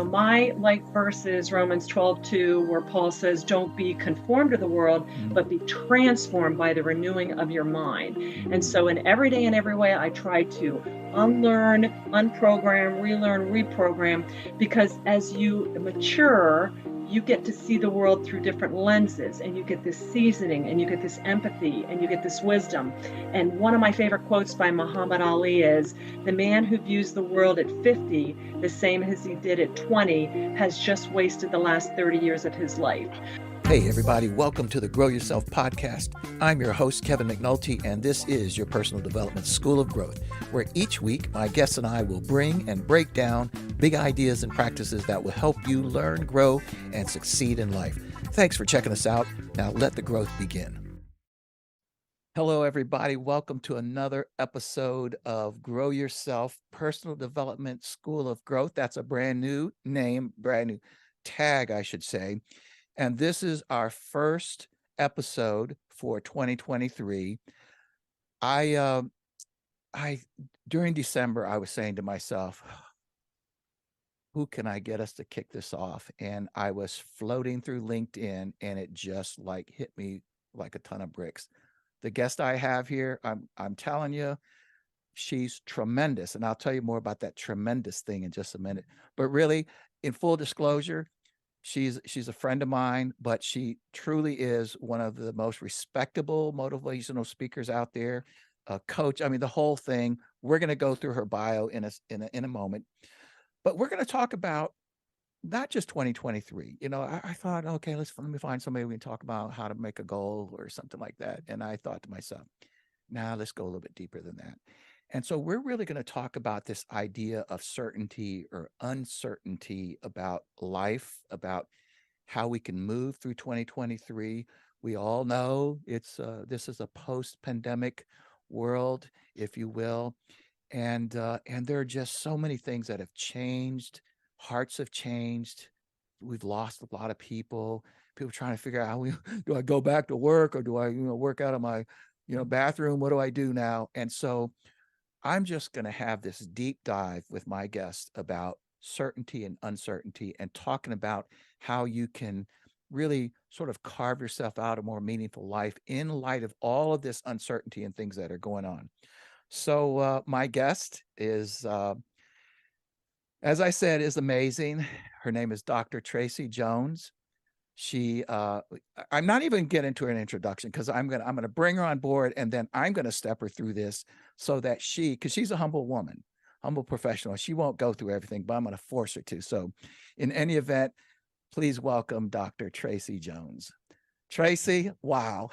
My life verse is Romans 12:2, where Paul says, don't be conformed to the world, but be transformed by the renewing of your mind. And so in every day and every way, I try to unlearn, unprogram, relearn, reprogram, because as you mature, you get to see the world through different lenses, and you get this seasoning, and you get this empathy, and you get this wisdom. And one of my favorite quotes by Muhammad Ali is, the man who views the world at 50 the same as he did at 20 has just wasted the last 30 years of his life. Hey, everybody, welcome to the Grow Yourself podcast. I'm your host, Kevin McNulty, and this is your personal development school of growth, where each week my guests and I will bring and break down big ideas and practices that will help you learn, grow, and succeed in life. Thanks for checking us out. Now let the growth begin. Hello, everybody. Welcome to another episode of Grow Yourself Personal Development School of Growth. That's a brand new name, brand new tag, I should say. And this is our first episode for 2023. I during December, I was saying to myself, who can I get us to kick this off? And I was floating through LinkedIn, and it just like hit me like a ton of bricks. The guest I have here, I'm telling you, she's tremendous. And I'll tell you more about that tremendous thing in just a minute. But really, in full disclosure, she's a friend of mine, but she truly is one of the most respectable motivational speakers out there. A coach, I mean, the whole thing. We're going to go through her bio in a moment, but we're going to talk about not just 2023. I thought, okay, let me find somebody we can talk about how to make a goal or something like that. And I thought to myself, now let's go a little bit deeper than that. And so we're really going to talk about this idea of certainty or uncertainty about life, about how we can move through 2023. We all know this is a post-pandemic world, if you will, and there are just so many things that have changed. Hearts have changed. We've lost a lot of people. People trying to figure out do I go back to work, or do I work out of my bathroom? What do I do now? And so I'm just going to have this deep dive with my guest about certainty and uncertainty, and talking about how you can really sort of carve yourself out a more meaningful life in light of all of this uncertainty and things that are going on. So my guest is, as I said, is amazing. Her name is Dr. Tracy Jones. I'm not even getting into an introduction, because I'm gonna bring her on board, and then I'm gonna step her through this so that because she's a humble woman, humble professional. She won't go through everything, but I'm gonna force her to. So in any event, please welcome Dr. Tracy Jones. Tracy, wow.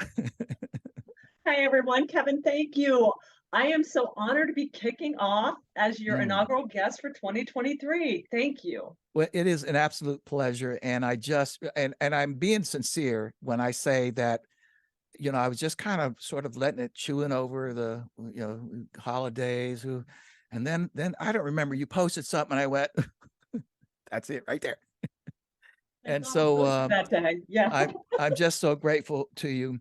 Hi, everyone. Kevin, thank you. I am so honored to be kicking off as your inaugural guest for 2023. Thank you. Well, it is an absolute pleasure. And and I'm being sincere when I say that, I was just kind of sort of letting it chewing over the, holidays. And then I don't remember, you posted something and I went, that's it right there. And so that day, yeah. I'm just so grateful to you.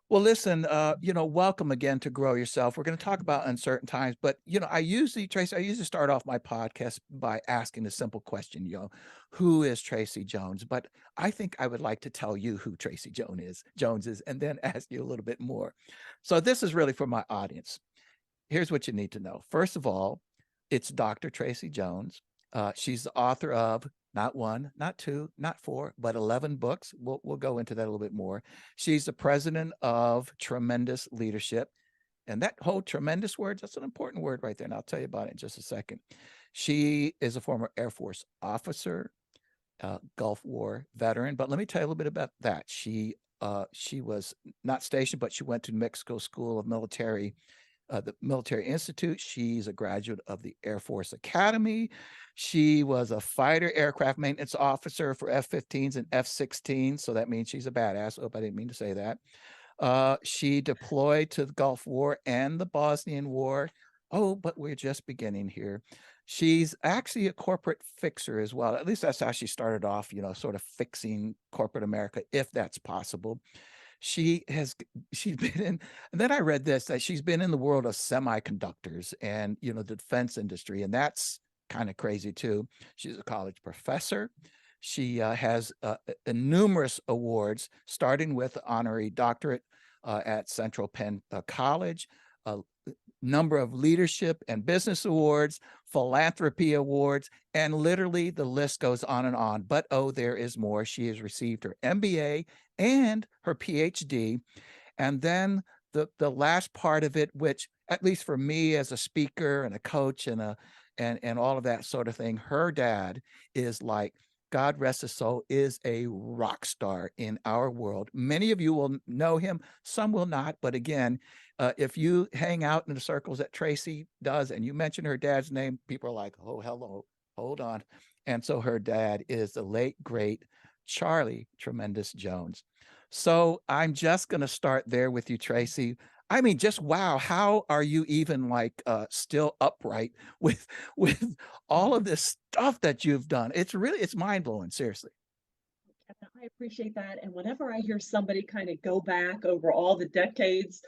Well, listen, welcome again to Grow Yourself. We're going to talk about uncertain times, but Tracy, I usually start off my podcast by asking a simple question, who is Tracy Jones? But I think I would like to tell you who Tracy Jones is, and then ask you a little bit more. So this is really for my audience. Here's what you need to know. First of all, it's Dr. Tracy Jones. She's the author of not one, not two, not four, but 11 books. We'll go into that a little bit more. She's the president of Tremendous Leadership. And that whole tremendous word, that's an important word right there. And I'll tell you about it in just a second. She is a former Air Force officer, Gulf War veteran. But let me tell you a little bit about that. She was not stationed, but she went to New Mexico School of Military, the Military Institute. She's a graduate of the Air Force Academy. She was a fighter aircraft maintenance officer for F-15s and F-16s. So that means she's a badass. Oh, I didn't mean to say that. She deployed to the Gulf War and the Bosnian War. Oh, but we're just beginning here. She's actually a corporate fixer as well. At least that's how she started off, sort of fixing corporate America, if that's possible. She's been in, and then I read this, that she's been in the world of semiconductors and, the defense industry. And that's kind of crazy too. She's a college professor. She has numerous awards, starting with honorary doctorate at Central Penn College, a number of leadership and business awards, philanthropy awards, and literally the list goes on and on. But oh, there is more. She has received her MBA and her PhD. And then the last part of it, which at least for me as a speaker and a coach and all of that sort of thing, her dad is like, God rest his soul, is a rock star in our world. Many of you will know him, some will not. But again, if you hang out in the circles that Tracy does and you mention her dad's name, people are like, oh, hello, hold on. And so her dad is the late, great Charlie Tremendous Jones. So I'm just going to start there with you, Tracy. I mean, just wow, how are you even like still upright with with all of this stuff that you've done? It's mind blowing, seriously. I appreciate that. And whenever I hear somebody kind of go back over all the decades,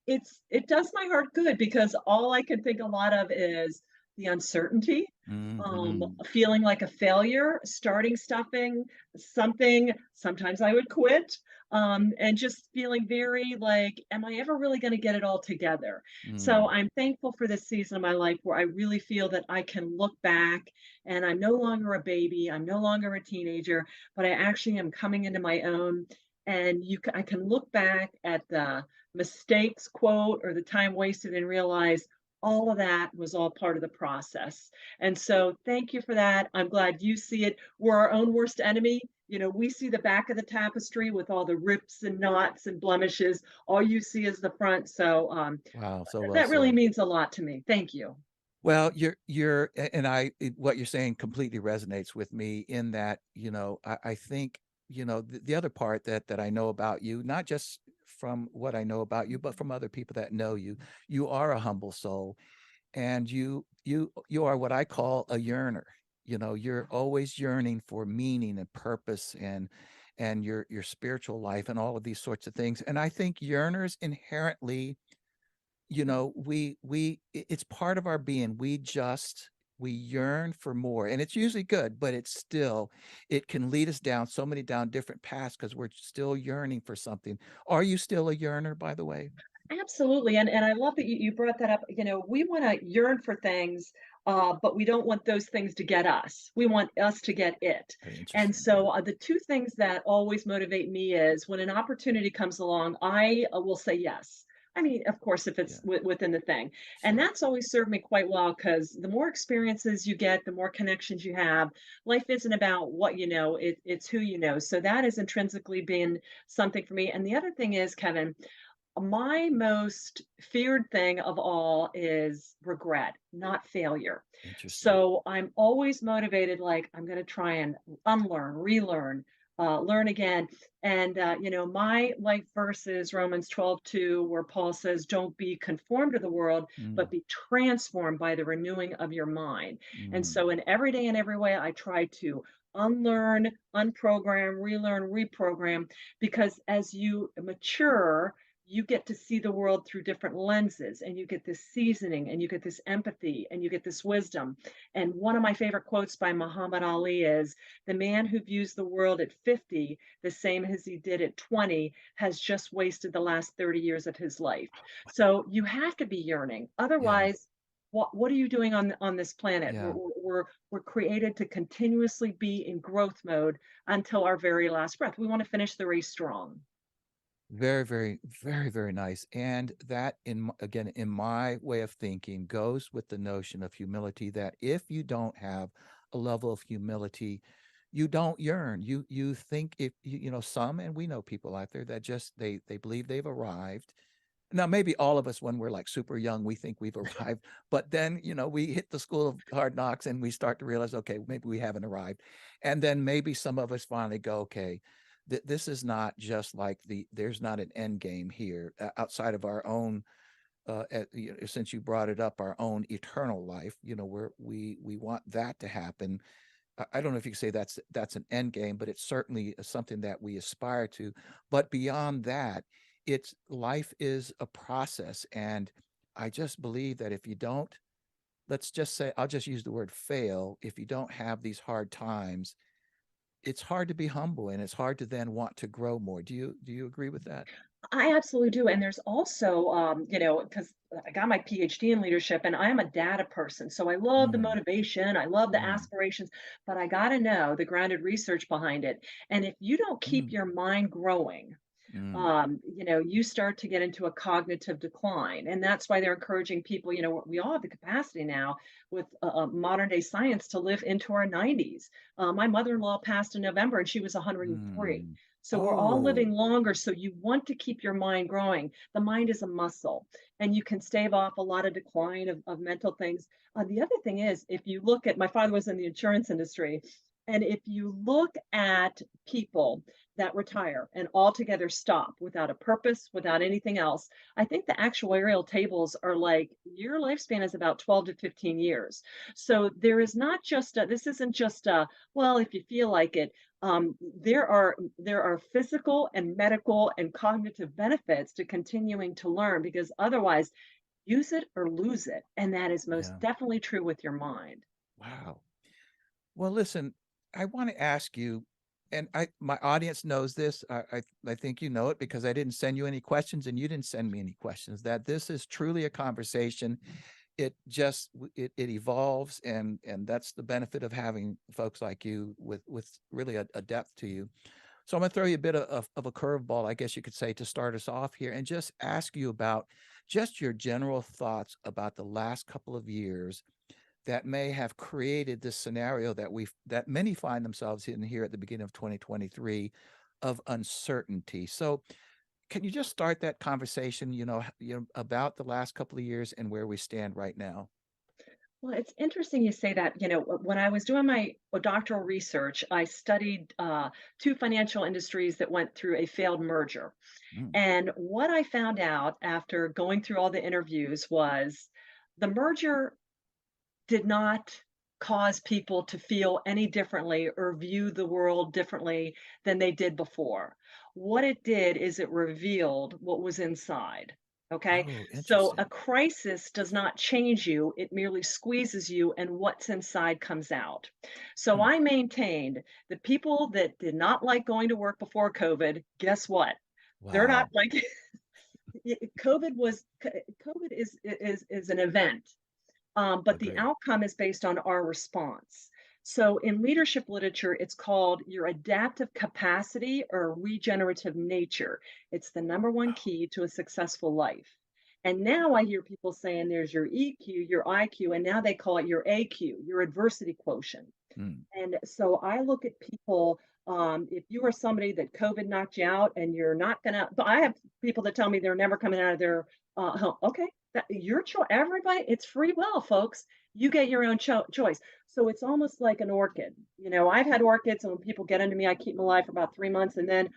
it does my heart good because all I can think a lot of is the uncertainty, Hmm. feeling like a failure, starting stuffing something. Sometimes I would quit, and just feeling very like, am I ever really going to get it all together? So Mm, I'm thankful for this season of my life where I really feel that I can look back and I'm no longer a baby, I'm no longer a teenager, but I actually am coming into my own. And I can look back at the mistakes, quote, or the time wasted and realize all of that was all part of the process. And so thank you for that. I'm glad you see it. We're our own worst enemy. We see the back of the tapestry with all the rips and knots and blemishes. All you see is the front. So wow, so well that really said. means a lot to me. Thank you. Well, and what you're saying completely resonates with me in that, I think, the other part that I know about you, not just from what I know about you, but from other people that know you, you are a humble soul, and you are what I call a yearner. You're always yearning for meaning and purpose and your spiritual life and all of these sorts of things. And I think yearners inherently, it's part of our being. We yearn for more, and it's usually good, but it can lead us down different paths because we're still yearning for something. Are you still a yearner, by the way? Absolutely. And I love that you brought that up. We want to yearn for things, but we don't want those things to get us. We want us to get it. Very And interesting. Yeah. so the two things that always motivate me is when an opportunity comes along, I will say yes. I mean, of course, if it's Yeah. within the thing. And Sure. that's always served me quite well because the more experiences you get, the more connections you have. Life isn't about what you know, it's who you know. So that has intrinsically been something for me. And the other thing is, Kevin, my most feared thing of all is regret, not failure. Interesting. So I'm always motivated, like, I'm going to try and unlearn, relearn, learn again. And, my life verse is Romans 12:2, where Paul says, don't be conformed to the world, Mm, but be transformed by the renewing of your mind. And mm, so, in every day and every way, I try to unlearn, unprogram, relearn, reprogram, because as you mature, you get to see the world through different lenses and you get this seasoning and you get this empathy and you get this wisdom. And one of my favorite quotes by Muhammad Ali is, the man who views the world at 50 the same as he did at 20 has just wasted the last 30 years of his life. So you have to be yearning, yeah. otherwise what are you doing on this planet? Yeah. We're created to continuously be in growth mode until our very last breath. We want to finish the race strong. Very, very, very, very nice. And that, again, in my way of thinking, goes with the notion of humility, that if you don't have a level of humility, you don't yearn. You think, if some, and we know people out there that just they believe they've arrived. Now, maybe all of us, when we're like super young, we think we've arrived, but then, we hit the school of hard knocks and we start to realize, okay, maybe we haven't arrived. And then maybe some of us finally go, okay, this is not just like there's not an end game here outside of our own, since you brought it up, our own eternal life, where we want that to happen. I don't know if you can say that's an end game, but it's certainly something that we aspire to. But beyond that, life is a process, and I just believe that if you don't let's just say, I'll just use the word fail. If you don't have these hard times, it's hard to be humble and it's hard to then want to grow more. Do you agree with that? I absolutely do. And there's also, because I got my PhD in leadership and I am a data person. So I love the Mm, motivation, I love the mm, aspirations, but I got to know the grounded research behind it. And if you don't keep mm, your mind growing, mm, you start to get into a cognitive decline. And that's why they're encouraging people, we all have the capacity now with modern day science to live into our 90s. My mother in law passed in November and she was 103. mm. So we're all living Oh, longer. So you want to keep your mind growing. The mind is a muscle and you can stave off a lot of decline of mental things. The other thing is, if you look at my father was in the insurance industry, and if you look at people that retire and altogether stop without a purpose, without anything else. I think the actuarial tables are like your lifespan is about 12 to 15 years. So there is not just this isn't just well, if you feel like it. There are physical and medical and cognitive benefits to continuing to learn because otherwise use it or lose it. And that is most yeah. definitely true with your mind. Wow. Well, listen, I want to ask you, and my audience knows this. I think you know it because I didn't send you any questions and you didn't send me any questions. That this is truly a conversation. It just it evolves, and that's the benefit of having folks like you with really a depth to you. So I'm going to throw you a bit of a curveball, I guess you could say, to start us off here, and just ask you about just your general thoughts about the last couple of years that may have created this scenario that many find themselves in here at the beginning of 2023 of uncertainty. So can you just start that conversation, about the last couple of years and where we stand right now? Well, it's interesting you say that. When I was doing my doctoral research, I studied two financial industries that went through a failed merger. Mm. And what I found out after going through all the interviews was the merger did not cause people to feel any differently or view the world differently than they did before. What it did is it revealed what was inside. Okay. Oh, So a interesting. crisis does not change you, it merely squeezes you, and what's inside comes out. So Hmm. I maintained the people that did not like going to work before COVID, guess what? They're not Wow. like COVID is an event, but the Agree. outcome is based on our response. So in leadership literature, it's called your adaptive capacity or regenerative nature. It's the number one Oh. key to a successful life. And now I hear people saying there's your EQ, your IQ, and now they call it your AQ, your adversity quotient. Mm. And so I look at people, if you are somebody that COVID knocked you out and you're not gonna, but I have people that tell me they're never coming out of their home. Okay, that your choice. Everybody, it's free will, folks. You get your own choice. So it's almost like an orchid. I've had orchids, and when people get into me, I keep them alive for about 3 months, and then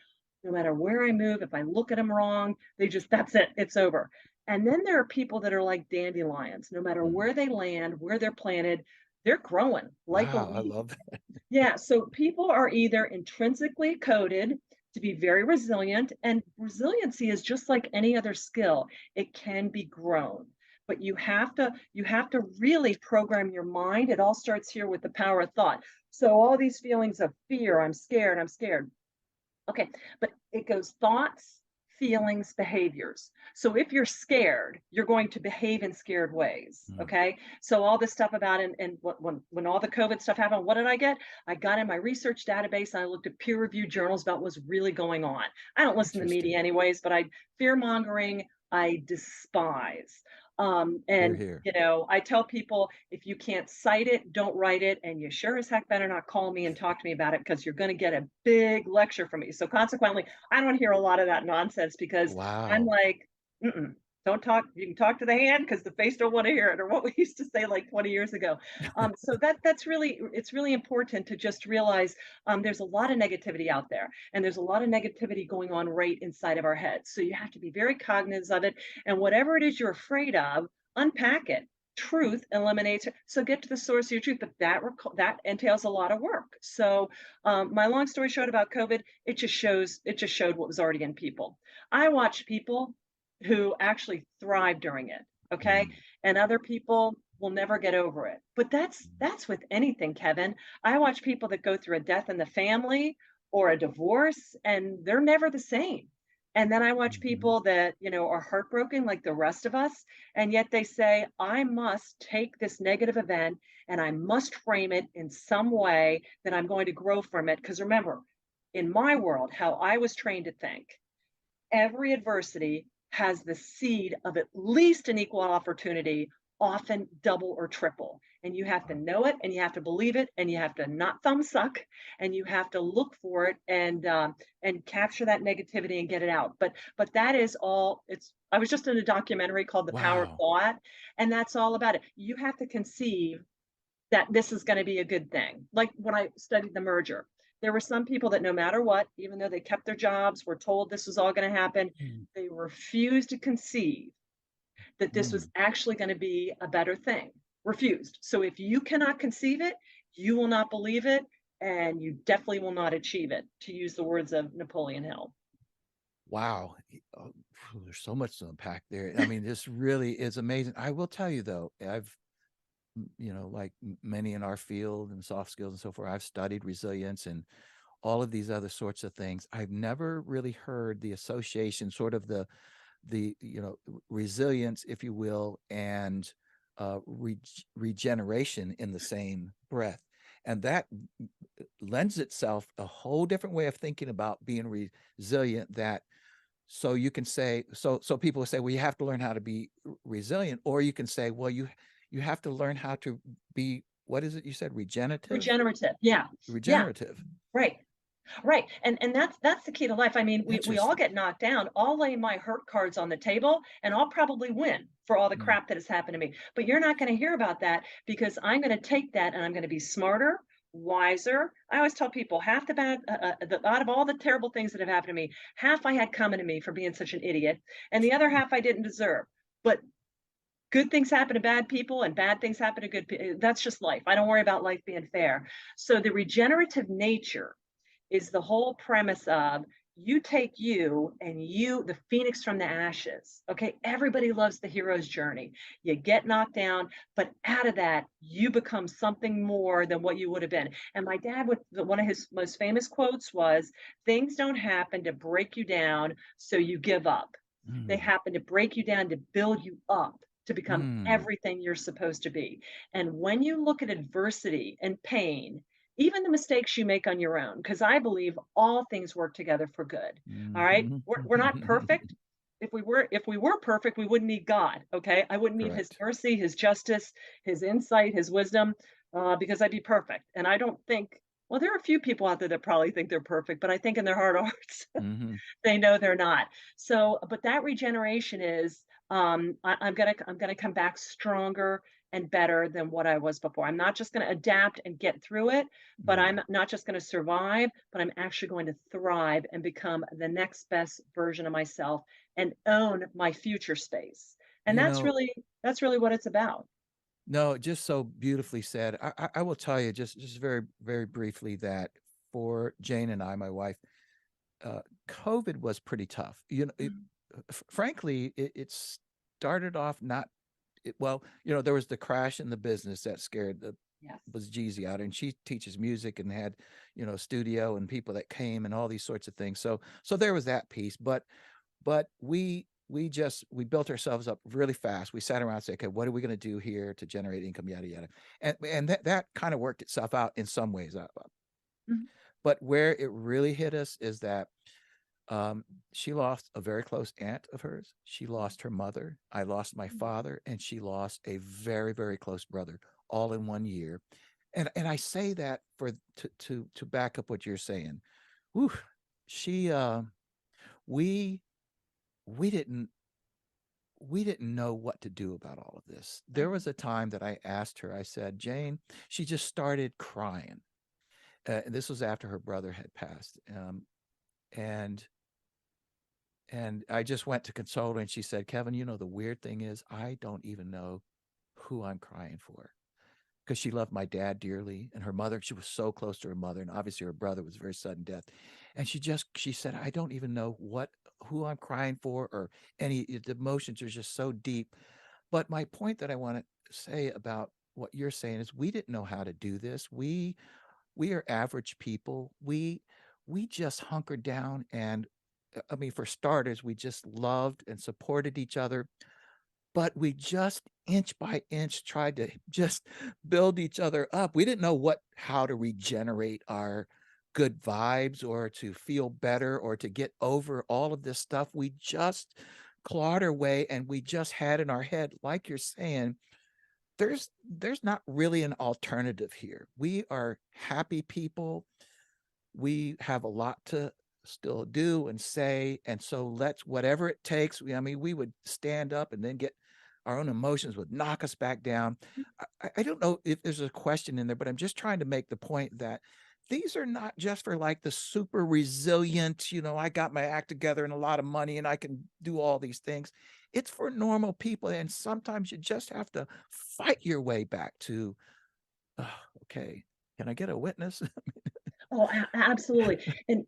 no matter where I move, if I look at them wrong, that's it, it's over. And then there are people that are like dandelions. No matter Mm. where they land, where they're planted, they're growing like a Wow, I weed. love that. Yeah, so people are either intrinsically coded to be very resilient, and resiliency is just like any other skill. It can be grown, but you have to really program your mind. It all starts here with the power of thought. So all these feelings of fear, I'm scared, I'm scared. Okay, but it goes thoughts, feelings, behaviors. So if you're scared, you're going to behave in scared ways. Mm. Okay. So all this stuff about and when all the COVID stuff happened, what did I get? I got in my research database and I looked at peer-reviewed journals about what's really going on. I don't listen to the media Interesting. anyways, but I fear mongering, I despise. Here, And here. I tell people if you can't cite it, don't write it. And you sure as heck better not call me and talk to me about it because you're going to get a big lecture from me. So consequently, I don't hear a lot of that nonsense because I'm Wow. like, mm-mm, don't talk. You can talk to the hand because the face don't want to hear it, or what we used to say like 20 years ago. So it's really important to just realize there's a lot of negativity out there, and there's a lot of negativity going on right inside of our heads. So you have to be very cognizant of it, and whatever it is you're afraid of, unpack it. Truth eliminates it. So get to the source of your truth, but that entails a lot of work. So my long story short about COVID, it just showed what was already in people. I watched people who actually thrived during it. Okay, Mm. and other people will never get over it. But that's with anything, Kevin. I watch people that go through a death in the family or a divorce, and they're never the same. And then I watch Mhm. people that, are heartbroken like the rest of us, and yet they say, I must take this negative event and I must frame it in some way that I'm going to grow from it. Because remember, in my world, how I was trained to think, every adversity has the seed of at least an equal opportunity, often double or triple. And you have to Wow. know it, and you have to believe it, and you have to not thumb suck, and you have to look for it and capture that negativity and get it out. But that is all. It's. I was just in a documentary called The Power of Wow. Thought, and that's all about it. You have to conceive that this is going to be a good thing. Like when I studied the merger, there were some people that no matter what, even though they kept their jobs, were told this was all going to happen, Mm, they refused to conceive that this was mm. actually going to be a better thing. Refused. So if you cannot conceive it, you will not believe it, and you definitely will not achieve it, to use the words of Napoleon Hill. Wow. There's so much to unpack there. I mean, this really is amazing. I will tell you though, like many in our field and soft skills and so forth, I've studied resilience and all of these other sorts of things. I've never really heard the association, sort of the resilience, if you will, and regeneration in the same breath. And that lends itself a whole different way of thinking about being resilient. That so you can say so people say, well, you have to learn how to be resilient, or you can say, well, you have to learn how to be, what is it you said, regenerative? Regenerative. Yeah. Yeah. Regenerative. Right. Right. And that's the key to life. I mean, we all Interesting. get knocked down. I'll lay my hurt cards on the table and I'll probably win for all the Mm, crap that has happened to me. But you're not going to hear about that because I'm going to take that and I'm going to be smarter, wiser. I always tell people half out of all the terrible things that have happened to me, half I had coming to me for being such an idiot, and the other half I didn't deserve. But good things happen to bad people and bad things happen to good people. That's just life. I don't worry about life being fair. So the regenerative nature is the whole premise of you take you and you, the phoenix from the ashes. Okay. Everybody loves the hero's journey. You get knocked down, but out of that, you become something more than what you would have been. And my dad, one of his most famous quotes was, things don't happen to break you down so you give up. They mm, happen to break you down to build you up to become mm, everything you're supposed to be. And when you look at adversity and pain, even the mistakes you make on your own, because I believe all things work together for good. All right. mhm. We're not perfect. If we were perfect, we wouldn't need God. Okay. I wouldn't need his Correct. mercy, his justice, his insight, his wisdom, because I'd be perfect. And I don't think, well, there are a few people out there that probably think they're perfect, but I think in their heart of hearts, Mhm. they know they're not. So, but that regeneration is, I'm gonna come back stronger and better than what I was before. I'm not just going to adapt and get through it, but Mm. I'm not just going to survive, but I'm actually going to thrive and become the next best version of myself and own my future space. And You that's know, really that's really what it's about. no, just so beautifully said. I will tell you just very, very briefly that for Jane and I, my wife, COVID was pretty tough. Mm. Frankly, it started off not well, there was the crash in the business that scared the Yes. was Jeezy out, and she teaches music and had, studio and people that came and all these sorts of things. So there was that piece, but we built ourselves up really fast. We sat around and said, okay, what are we going to do here to generate income, yada yada, and that kind of worked itself out in some ways. Mhm. But where it really hit us is that um, she lost a very close aunt of hers. She lost her mother. I lost my father, and she lost a very, very close brother, all in 1 year. And I say that for to back up what you're saying. Whew, she we we didn't we didn't know what to do about all of this. There was a time that I asked her. I said, Jane, she just started crying. And this was after her brother had passed. And And I just went to console her and she said, Kevin, the weird thing is I don't even know who I'm crying for, because she loved my dad dearly and her mother. She was so close to her mother. And obviously her brother was very sudden death. And she said, I don't even know who I'm crying for, or any, the emotions are just so deep. But my point that I want to say about what you're saying is we didn't know how to do this. We are average people. We just hunkered down and I mean, for starters, we just loved and supported each other, but we just inch by inch tried to just build each other up. We didn't know how to regenerate our good vibes or to feel better or to get over all of this stuff. We just clawed our way and we just had in our head, like you're saying, there's not really an alternative here. We are happy people. We have a lot to still do and say, and so let's whatever it takes. I mean, we would stand up and then get our own emotions would knock us back down. I don't know if there's a question in there, but I'm just trying to make the point that these are not just for like the super resilient, I got my act together and a lot of money and I can do all these things. It's for normal people. And sometimes you just have to fight your way back to, "Oh, okay, can I get a witness?" Oh, absolutely. And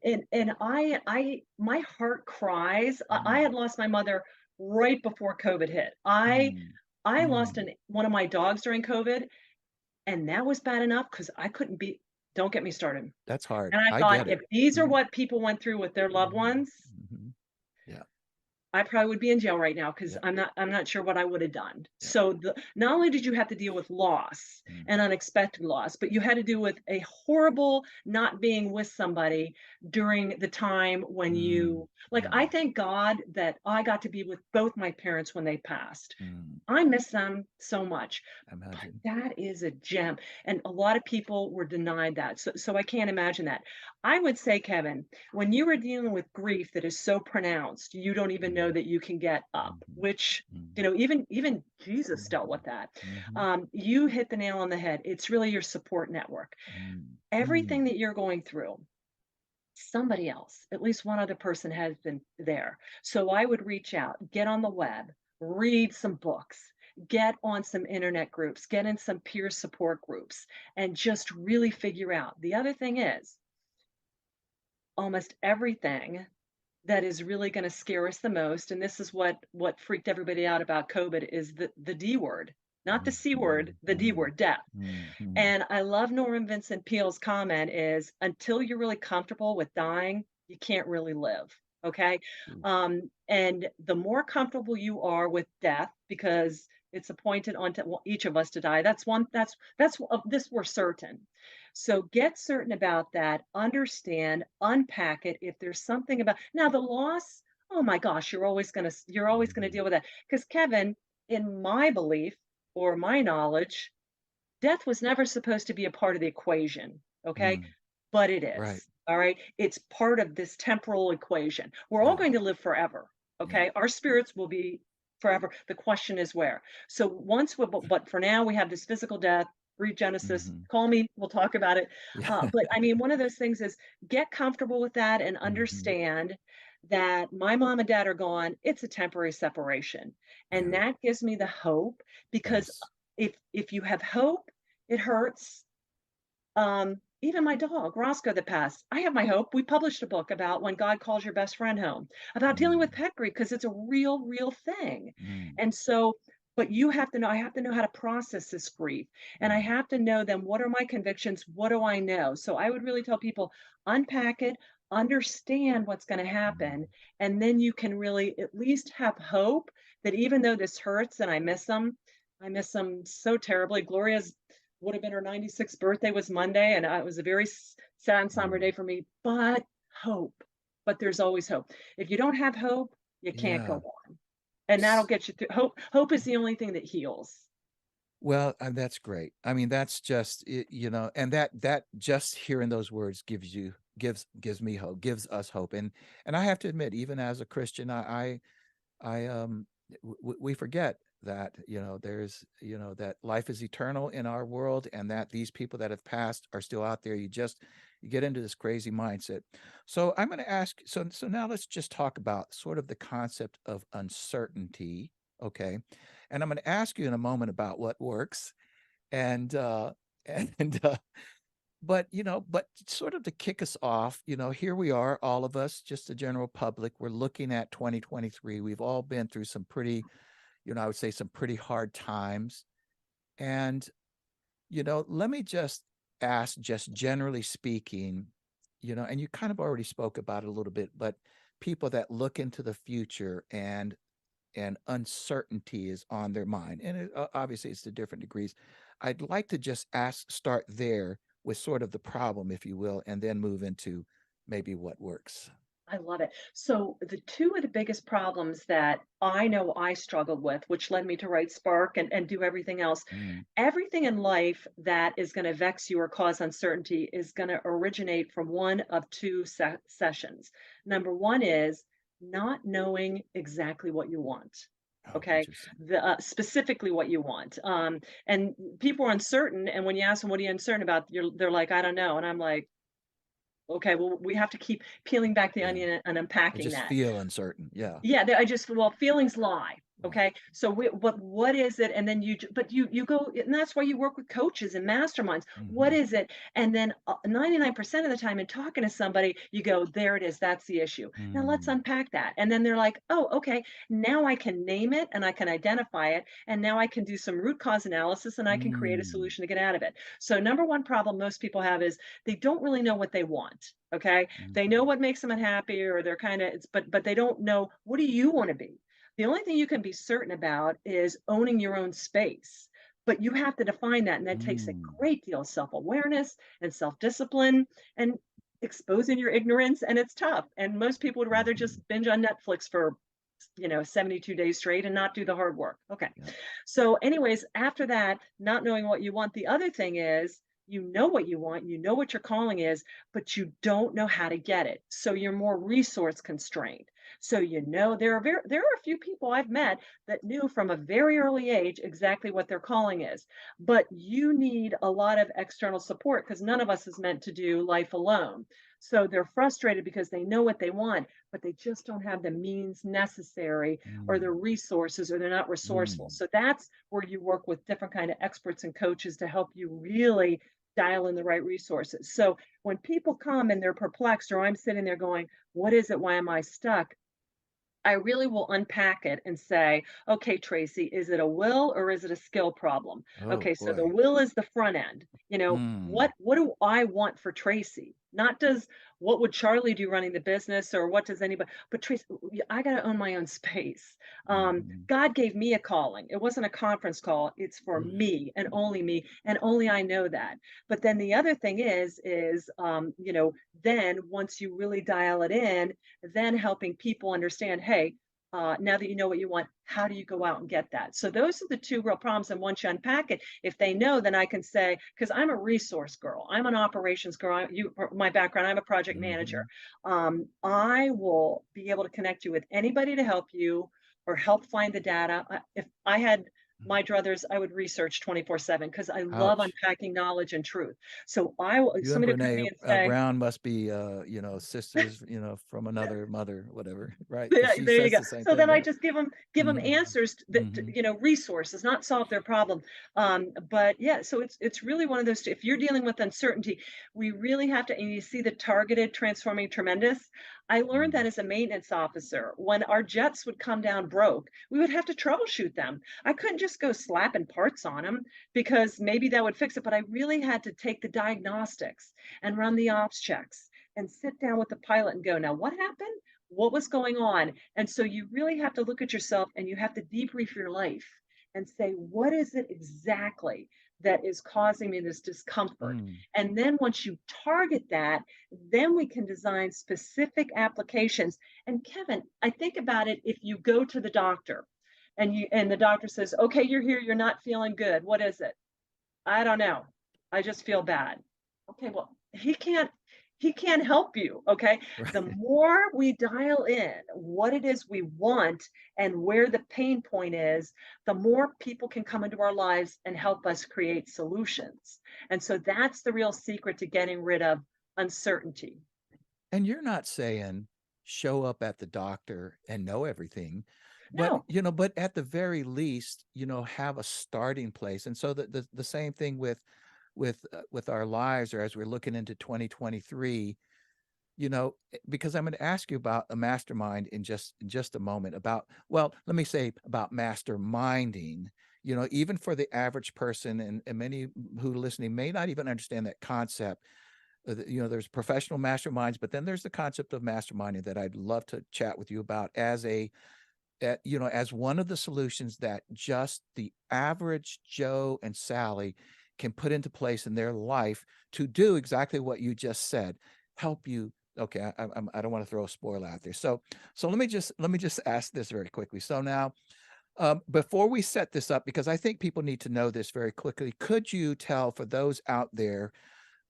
my heart cries. I Mm, had lost my mother right before COVID hit. I mm, I lost mm. one of my dogs during COVID, and that was bad enough because I couldn't be. Don't get me started. That's hard. And I I thought, get if it. these are Mhm, what people went through with their loved mhm, ones, mhm. Yeah, I probably would be in jail right now because yeah, I'm not sure what I would have done. yeah. So not only did you have to deal with loss Mm, and unexpected loss, but you had to deal with a horrible not being with somebody during the time when mm, I mm, thank God that I got to be with both my parents when they passed. mm. I miss them so much, but Imagine. that is a gem, and a lot of people were denied that, so I can't imagine that. I would say, Kevin, when you are dealing with grief that is so pronounced, you don't even know Mm, that you can get up, mhm, which, mm, even Jesus dealt mhm, with that. mhm, You hit the nail on the head. It's really your support network. mm, Everything mm. that you're going through, somebody else, at least one other person has been there. So I would reach out, get on the web, read some books, get on some internet groups, get in some peer support groups, and just really figure out. The other thing is, almost everything that is really going to scare us the most, and this is what freaked everybody out about COVID, is the D word, not the C word, Mhm, the D mm, word, death. mhm. And I love Norman Vincent Peale's comment is, until you're really comfortable with dying, you can't really live. Okay. Oof. And the more comfortable you are with death, because it's appointed on each of us to die. That's of this we're certain. So get certain about that. Understand, unpack it. If there's something about now the loss, oh my gosh, you're always gonna Mhm, deal with that. Because Kevin, in my belief or my knowledge, death was never supposed to be a part of the equation, okay? mm. But it Right. is, all right? It's part of this temporal equation. We're all Yeah, going to live forever, yeah. okay? Our spirits will be forever. The question is where. So but for now, we have this physical death, read Genesis, Mhm. call me, we'll talk about it. Yeah. But I mean, one of those things is get comfortable with that and Mhm. understand that my mom and dad are gone. It's a temporary separation. And Yeah. that gives me the hope because Yes. if you have hope, it hurts. Even my dog, Roscoe, that passed, I have my hope. We published a book about when God calls your best friend home, about dealing with Mm, pet grief because it's a real, real thing. mm, And so, but you have to know, I have to know how to process this grief. And I mm, have to know then what are my convictions? What do I know? So I would really tell people unpack it, understand what's going to mm, happen. And then you can really at least have hope that even though this hurts and I miss them so terribly. Gloria's would have been her 96th birthday was Monday, and it was a very sad and somber day mm. for me, but hope. But there's always hope. If you don't have hope, you can't go Yeah. on. And that'll S get you through. Hope is the only thing that heals. Well, that's great. I mean, that's just and that just hearing those words gives me hope, gives us hope. And I have to admit, even as a Christian, we forget that that life is eternal in our world and that these people that have passed are still out there. You get into this crazy mindset. So I'm going to ask, so now let's just talk about sort of the concept of uncertainty. Okay, and I'm going to ask you in a moment about what works and and but sort of to kick us off, here we are, all of us, just the general public, we're looking at 2023. We've all been through some pretty, I would say some pretty hard times. And, let me just ask, just generally speaking, and you kind of already spoke about it a little bit, but people that look into the future and uncertainty is on their mind, and obviously it's to different degrees. I'd like to just start there with sort of the problem, if you will, and then move into maybe what works. I love it. So the two of the biggest problems that I know I struggled with, which led me to write Spark and do everything else, Mm. everything in life that is going to vex you or cause uncertainty is going to originate from one of two sessions. Number one is not knowing exactly what you want. Oh, Okay, interesting. specifically what you want. And people are uncertain, and when you ask them, "What are you uncertain about?" They're like, "I don't know," and I'm like, okay, well, we have to keep peeling back the Yeah. onion and I unpacking just that. feel uncertain. Yeah. Yeah, I just well, feelings lie. Right. Okay, so what is it? And then but you go, and that's why you work with coaches and masterminds. What Hmm. is it? And then 99% of the time, in talking to somebody, you go, there it is. That's the issue. Now let's Mm. unpack that. And then they're like, oh, okay. Now I can name it and I can identify it, and now I can do some root cause analysis and I can create a Mm. solution to get out of it. So number one problem most people have is they don't really know what they want. Okay, they know Mhm. what makes them unhappy, or they're kind of it's but they don't know, what do you want to be? The only thing you can be certain about is owning your own space. But you have to define that, and that takes a Mm. great deal of self-awareness and self-discipline and exposing your ignorance, and it's tough. And most people would rather just Mhm. binge on Netflix for 72 days straight and not do the hard work. Okay. Yep. So, anyways, after that, not knowing what you want, the other thing is you know what you want, you know what your calling is, but you don't know how to get it. So you're more resource constrained. So there are a few people I've met that knew from a very early age exactly what their calling is, but you need a lot of external support because none of us is meant to do life alone. So they're frustrated because they know what they want, but they just don't have the means necessary or the Mm. resources, or they're not resourceful. Mm. So that's where you work with different kind of experts and coaches to help you really dial in the right resources. So when people come and they're perplexed, or I'm sitting there going, what is it? Why am I stuck? I really will unpack it and say, okay, Tracy, is it a will or is it a skill problem? Oh Okay, so the boy. will is the front end. Mm. What do I want for Tracy? Not does what would Charlie do running the business, or what does anybody, but Tracy, I got to own my own space. Mhm. God gave me a calling. It wasn't a conference call. It's for me and only I know that. But then the other thing is, then once you really dial it in, then helping people understand, hey, now that you know what you want, how do you go out and get that? So those are the two real problems. And once you unpack it, if they know, then I can say, because I'm a resource girl, I'm an operations girl. My background, I'm a project manager. Mhm. I will be able to connect you with anybody to help you or help find the data. If I had Mm. my druthers, I would research 24/7 because I love Ouch. unpacking knowledge and truth. So You and somebody would come to Brene me and say, Brown must be, sisters, from another mother, whatever, right? Because yeah, she there you says go. the same So thing, then I right? just give them Mhm. answers Mhm. resources, not solve their problem. But yeah, so it's really one of those. If you're dealing with uncertainty, we really have to. And you see the targeted transforming tremendous. I learned that Mm. as a maintenance officer. When our jets would come down broke, we would have to troubleshoot them. I couldn't just go slapping parts on them because maybe that would fix it. But I really had to take the diagnostics and run the ops checks and sit down with the pilot and go, now what happened? What was going on? And so you really have to look at yourself and you have to debrief your life and say, what is it exactly that is causing me this discomfort? Mm. And then once you target that, then we can design specific applications. And Kevin, I think about it, if you go to the doctor and the doctor says, okay, you're here, you're not feeling good. What is it? I don't know. I just feel bad. Okay, well, he can't help you, okay? The Right. more we dial in what it is we want and where the pain point is, the more people can come into our lives and help us create solutions. And so that's the real secret to getting rid of uncertainty. And you're not saying show up at the doctor and know everything, but No, but at the very least, have a starting place. And so the same thing with our lives, or as we're looking into 2023, because I'm going to ask you about a mastermind in just a moment, about, well, let me say about masterminding, even for the average person, and many who are listening may not even understand that concept. There's professional masterminds, but then there's the concept of masterminding that I'd love to chat with you about as one of the solutions that just the average Joe and Sally can put into place in their life to do exactly what you just said, help you. Okay, I don't want to throw a spoiler out there. So let me just ask this very quickly. So now, before we set this up, because I think people need to know this very quickly, could you tell, for those out there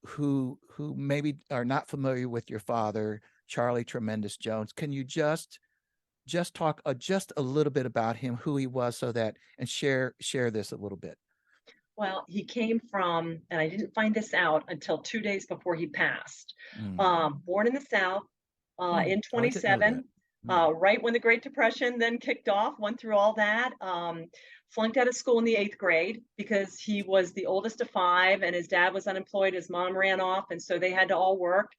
who maybe are not familiar with your father, Charlie Tremendous Jones, can you just talk just a little bit about him, who he was, so that, and share this a little bit? Well, he came from, and I didn't find this out until 2 days before he passed. Mm. Born in the South in Oh, I didn't know that. 27, Mm. right when the Great Depression then kicked off, went through all that. Flunked out of school in the 8th grade because he was the oldest of five and his dad was unemployed. His mom ran off, and so they had to all work.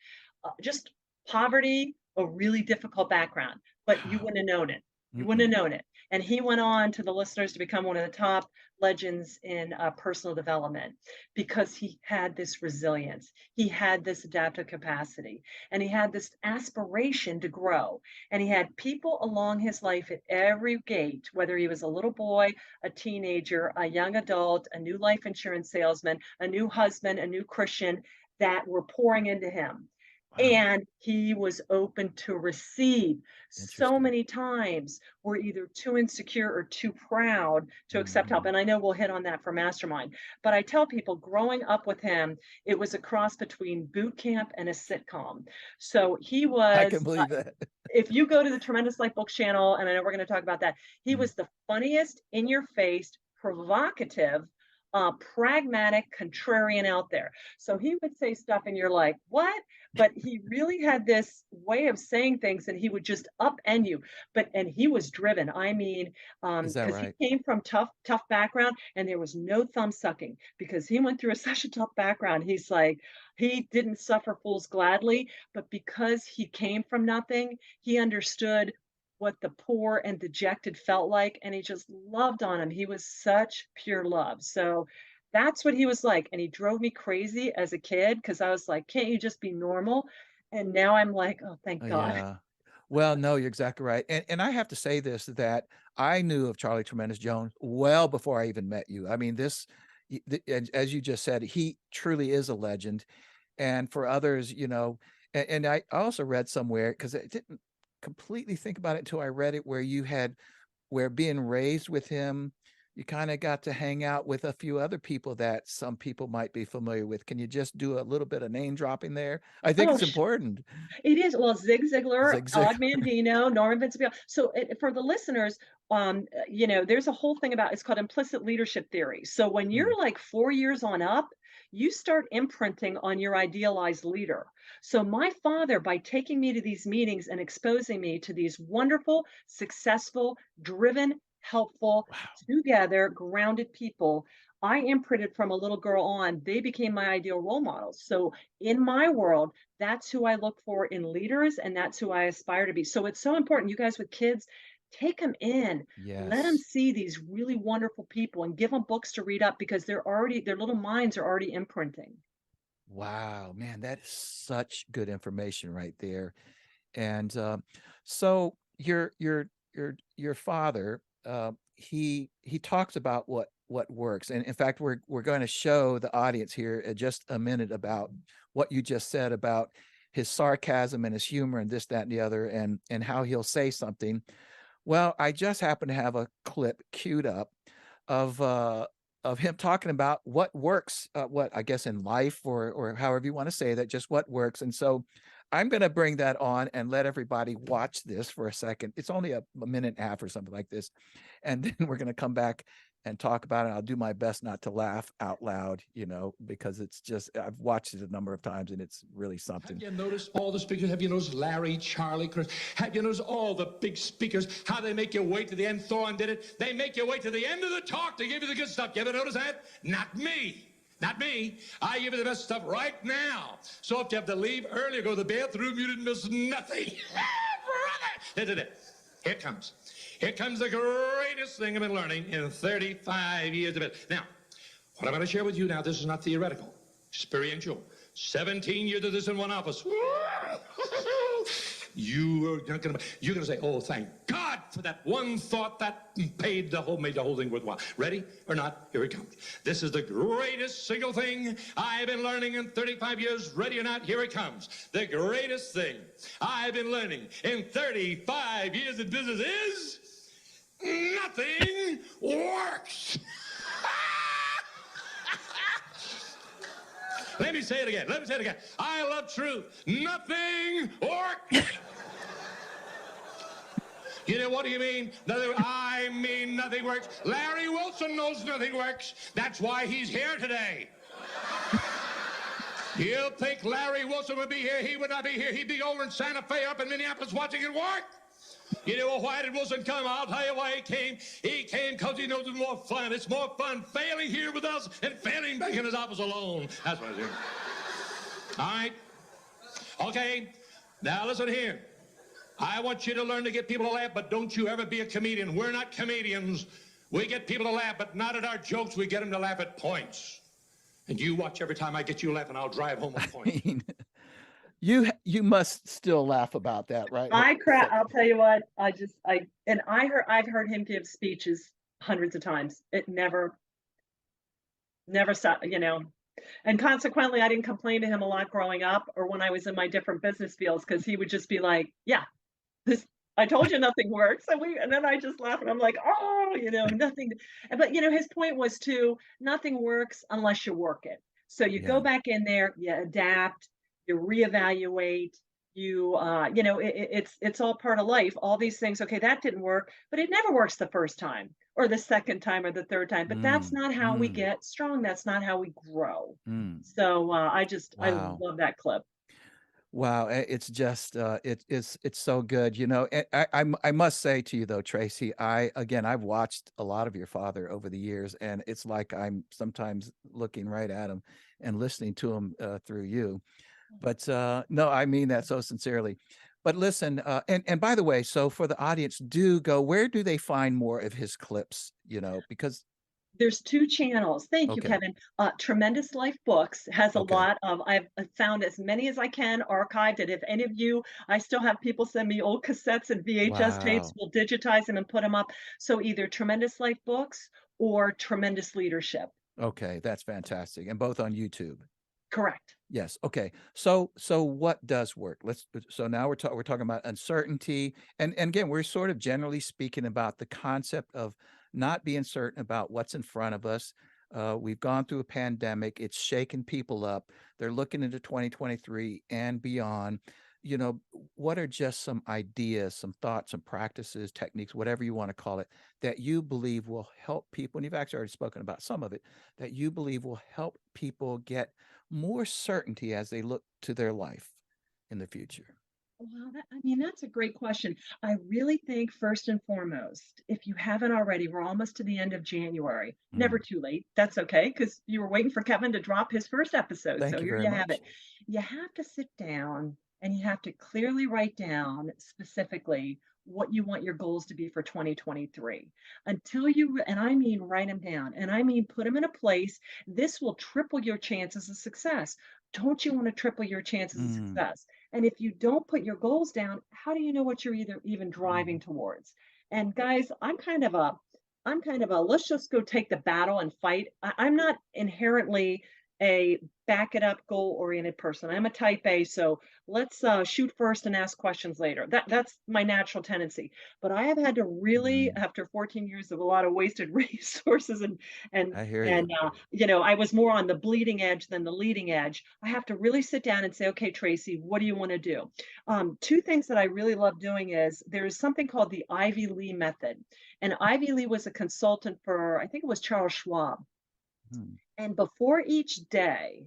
Just poverty, a really difficult background, but you Wow. wouldn't have known it. You wouldn't Mm-mm. have known it. And he went on to the listeners to become one of the top legends in personal development because he had this resilience, he had this adaptive capacity, and he had this aspiration to grow. And he had people along his life at every gate, whether he was a little boy, a teenager, a young adult, a new life insurance salesman, a new husband, a new Christian, that were pouring into him. Wow. And he was open to receive. So Interesting. many times we're either too insecure or too proud to accept help. Hmm. And I know we'll hit on that for Mastermind. But I tell people, growing up with him, it was a cross between boot camp and a sitcom. So he I can was, believe that. if you go to the Tremendous Life Books channel, and I know we're going to talk about that, he Mm. was the funniest, in your face, provocative, pragmatic, contrarian out there. So he would say stuff, and you're like, what? But he really had this way of saying things, and he would just upend you. And he was driven. I mean, Is that because he right? came from tough background, and there was no thumb sucking because he went through such a tough background. He's like, he didn't suffer fools gladly, but because he came from nothing, he understood what the poor and dejected felt like, and he just loved on him. He was such pure love. So that's what he was like. And he drove me crazy as a kid because I was like, can't you just be normal? And now I'm like, oh, thank God. Yeah. Well, no, you're exactly right. And I have to say this, that I knew of Charlie Tremendous Jones well before I even met you. I mean, as you just said, he truly is a legend. And for others, and I also read somewhere, because I didn't completely think about it until I read it, where being raised with him, you kind of got to hang out with a few other people that some people might be familiar with. Can you just do a little bit of name dropping there? I think Oh, it's important. it is. Well, Zig Ziglar, Zig Zig. Og Mandino, Norman Vincent Peale. So for the listeners, there's a whole thing about, it's called implicit leadership theory. So when Mm. you're like 4 years on up, you start imprinting on your idealized leader. So my father, by taking me to these meetings and exposing me to these wonderful, successful, driven, helpful, Wow. together, grounded people, I imprinted from a little girl on. They became my ideal role models. So in my world, that's who I look for in leaders, and that's who I aspire to be. So it's so important. You guys with kids, take them in, let them Yes. see these really wonderful people, and give them books to read up because their little minds are already imprinting. Wow, man, that is such good information right there. And so your father, he talks about what works. And in fact, we're going to show the audience here in just a minute about what you just said about his sarcasm and his humor and this, that, and the other, and how he'll say something. Well, I just happen to have a clip queued up of him talking about what works, what I guess in life, or however you want to say that, just what works. And so I'm going to bring that on and let everybody watch this for a second. It's only a minute and a half or something like this, and then we're going to come back and talk about it. I'll do my best not to laugh out loud, because it's just, I've watched it a number of times and it's really something. Have you noticed all the speakers? Have you noticed Larry, Charlie, Chris? Have you noticed all the big speakers, how they make you wait to the end? Thorne did it. They make you wait to the end of the talk to give you the good stuff. You ever notice that? Not me. Not me. I give you the best stuff right now. So if you have to leave early or go to the bathroom, you didn't miss nothing. Brother! They did it. Here it comes. Here comes the greatest thing I've been learning in 35 years of it. Now, what I'm going to share with you now, this is not theoretical, experiential. 17 years of this in one office. You're going to say, oh, thank God for that one thought that made the whole thing worthwhile. Ready or not? Here it comes. This is the greatest single thing I've been learning in 35 years. Ready or not? Here it comes. The greatest thing I've been learning in 35 years of business is nothing works. Let me say it again. I love truth. Nothing works. You know, what do you mean? I mean nothing works. Larry Wilson knows nothing works. That's why he's here today. You think Larry Wilson would be here? He would not be here. He'd be over in Santa Fe up in Minneapolis watching it work. You know why did Wilson come? I'll tell you why he came. He came because he knows it's more fun. It's more fun failing here with us and failing back in his office alone. That's what I do. All right. Okay. Now listen here. I want you to learn to get people to laugh, but don't you ever be a comedian. We're not comedians. We get people to laugh, but not at our jokes. We get them to laugh at points. And you watch every time I get you laughing, I'll drive home a point. You must still laugh about that, right? I'll tell you what, I've heard him give speeches hundreds of times. It never stopped, you know. And consequently, I didn't complain to him a lot growing up or when I was in my different business fields, because he would just be like, yeah, I told you nothing works. And then I just laugh and I'm like, oh, you know, nothing. But, you know, his point was too, nothing works unless you work it. So you go back in there, you adapt, you reevaluate, you know, it's all part of life. All these things, okay, that didn't work, but it never works the first time or the second time or the third time. But that's not how we get strong. That's not how we grow. So I love that clip. Wow, it's just it's so good, you know. I must say to you though, Tracy, I've watched a lot of your father over the years, and it's like I'm sometimes looking right at him and listening to him through you. But no, I mean that so sincerely. But listen, and by the way, so for the audience, do go. Where do they find more of his clips? You know, because There's 2 channels. Thank you, okay, Kevin. Tremendous Life Books has a okay, lot of I've found as many as I can archived, and if any of you I still have people send me old cassettes and VHS tapes, wow, we'll digitize them and put them up. So either Tremendous Life Books or Tremendous Leadership. okay, that's fantastic, and both on YouTube. Correct. Yes. Okay. So what does work? So now we're talking about uncertainty, and again, we're sort of generally speaking about the concept of not being certain about what's in front of us. We've gone through a pandemic. It's shaken people up. They're looking into 2023 and beyond. You know, what are just some ideas, some thoughts, some practices, techniques, whatever you want to call it, that you believe will help people? And you've actually already spoken about some of it, that you believe will help people get more certainty as they look to their life in the future? Well, that's a great question. I really think first and foremost, if you haven't already, we're almost to the end of January. Never Mm. too late. That's okay, because you were waiting for Kevin to drop his first episode. So Thank you here very you have much. it. You have to sit down and you have to clearly write down specifically what you want your goals to be for 2023. And I mean write them down, and I mean put them in a place. This will triple your chances of success. Don't you want to triple your chances of Mm, success? And if you don't put your goals down, how do you know what you're even driving towards? And guys, I'm kind of a let's just go take the battle and fight. I'm not inherently a back it up goal oriented person. I'm a type A, so let's shoot first and ask questions later. That's my natural tendency. But I have had to really, mm, after 14 years of a lot of wasted resources and I hear and you. you know, I was more on the bleeding edge than the leading edge. I have to really sit down and say, okay, Tracy, what do you want to do? 2 things that I really love doing is there is something called the Ivy Lee method. And Ivy Lee was a consultant for, I think it was Charles Schwab. Mm, And before each day,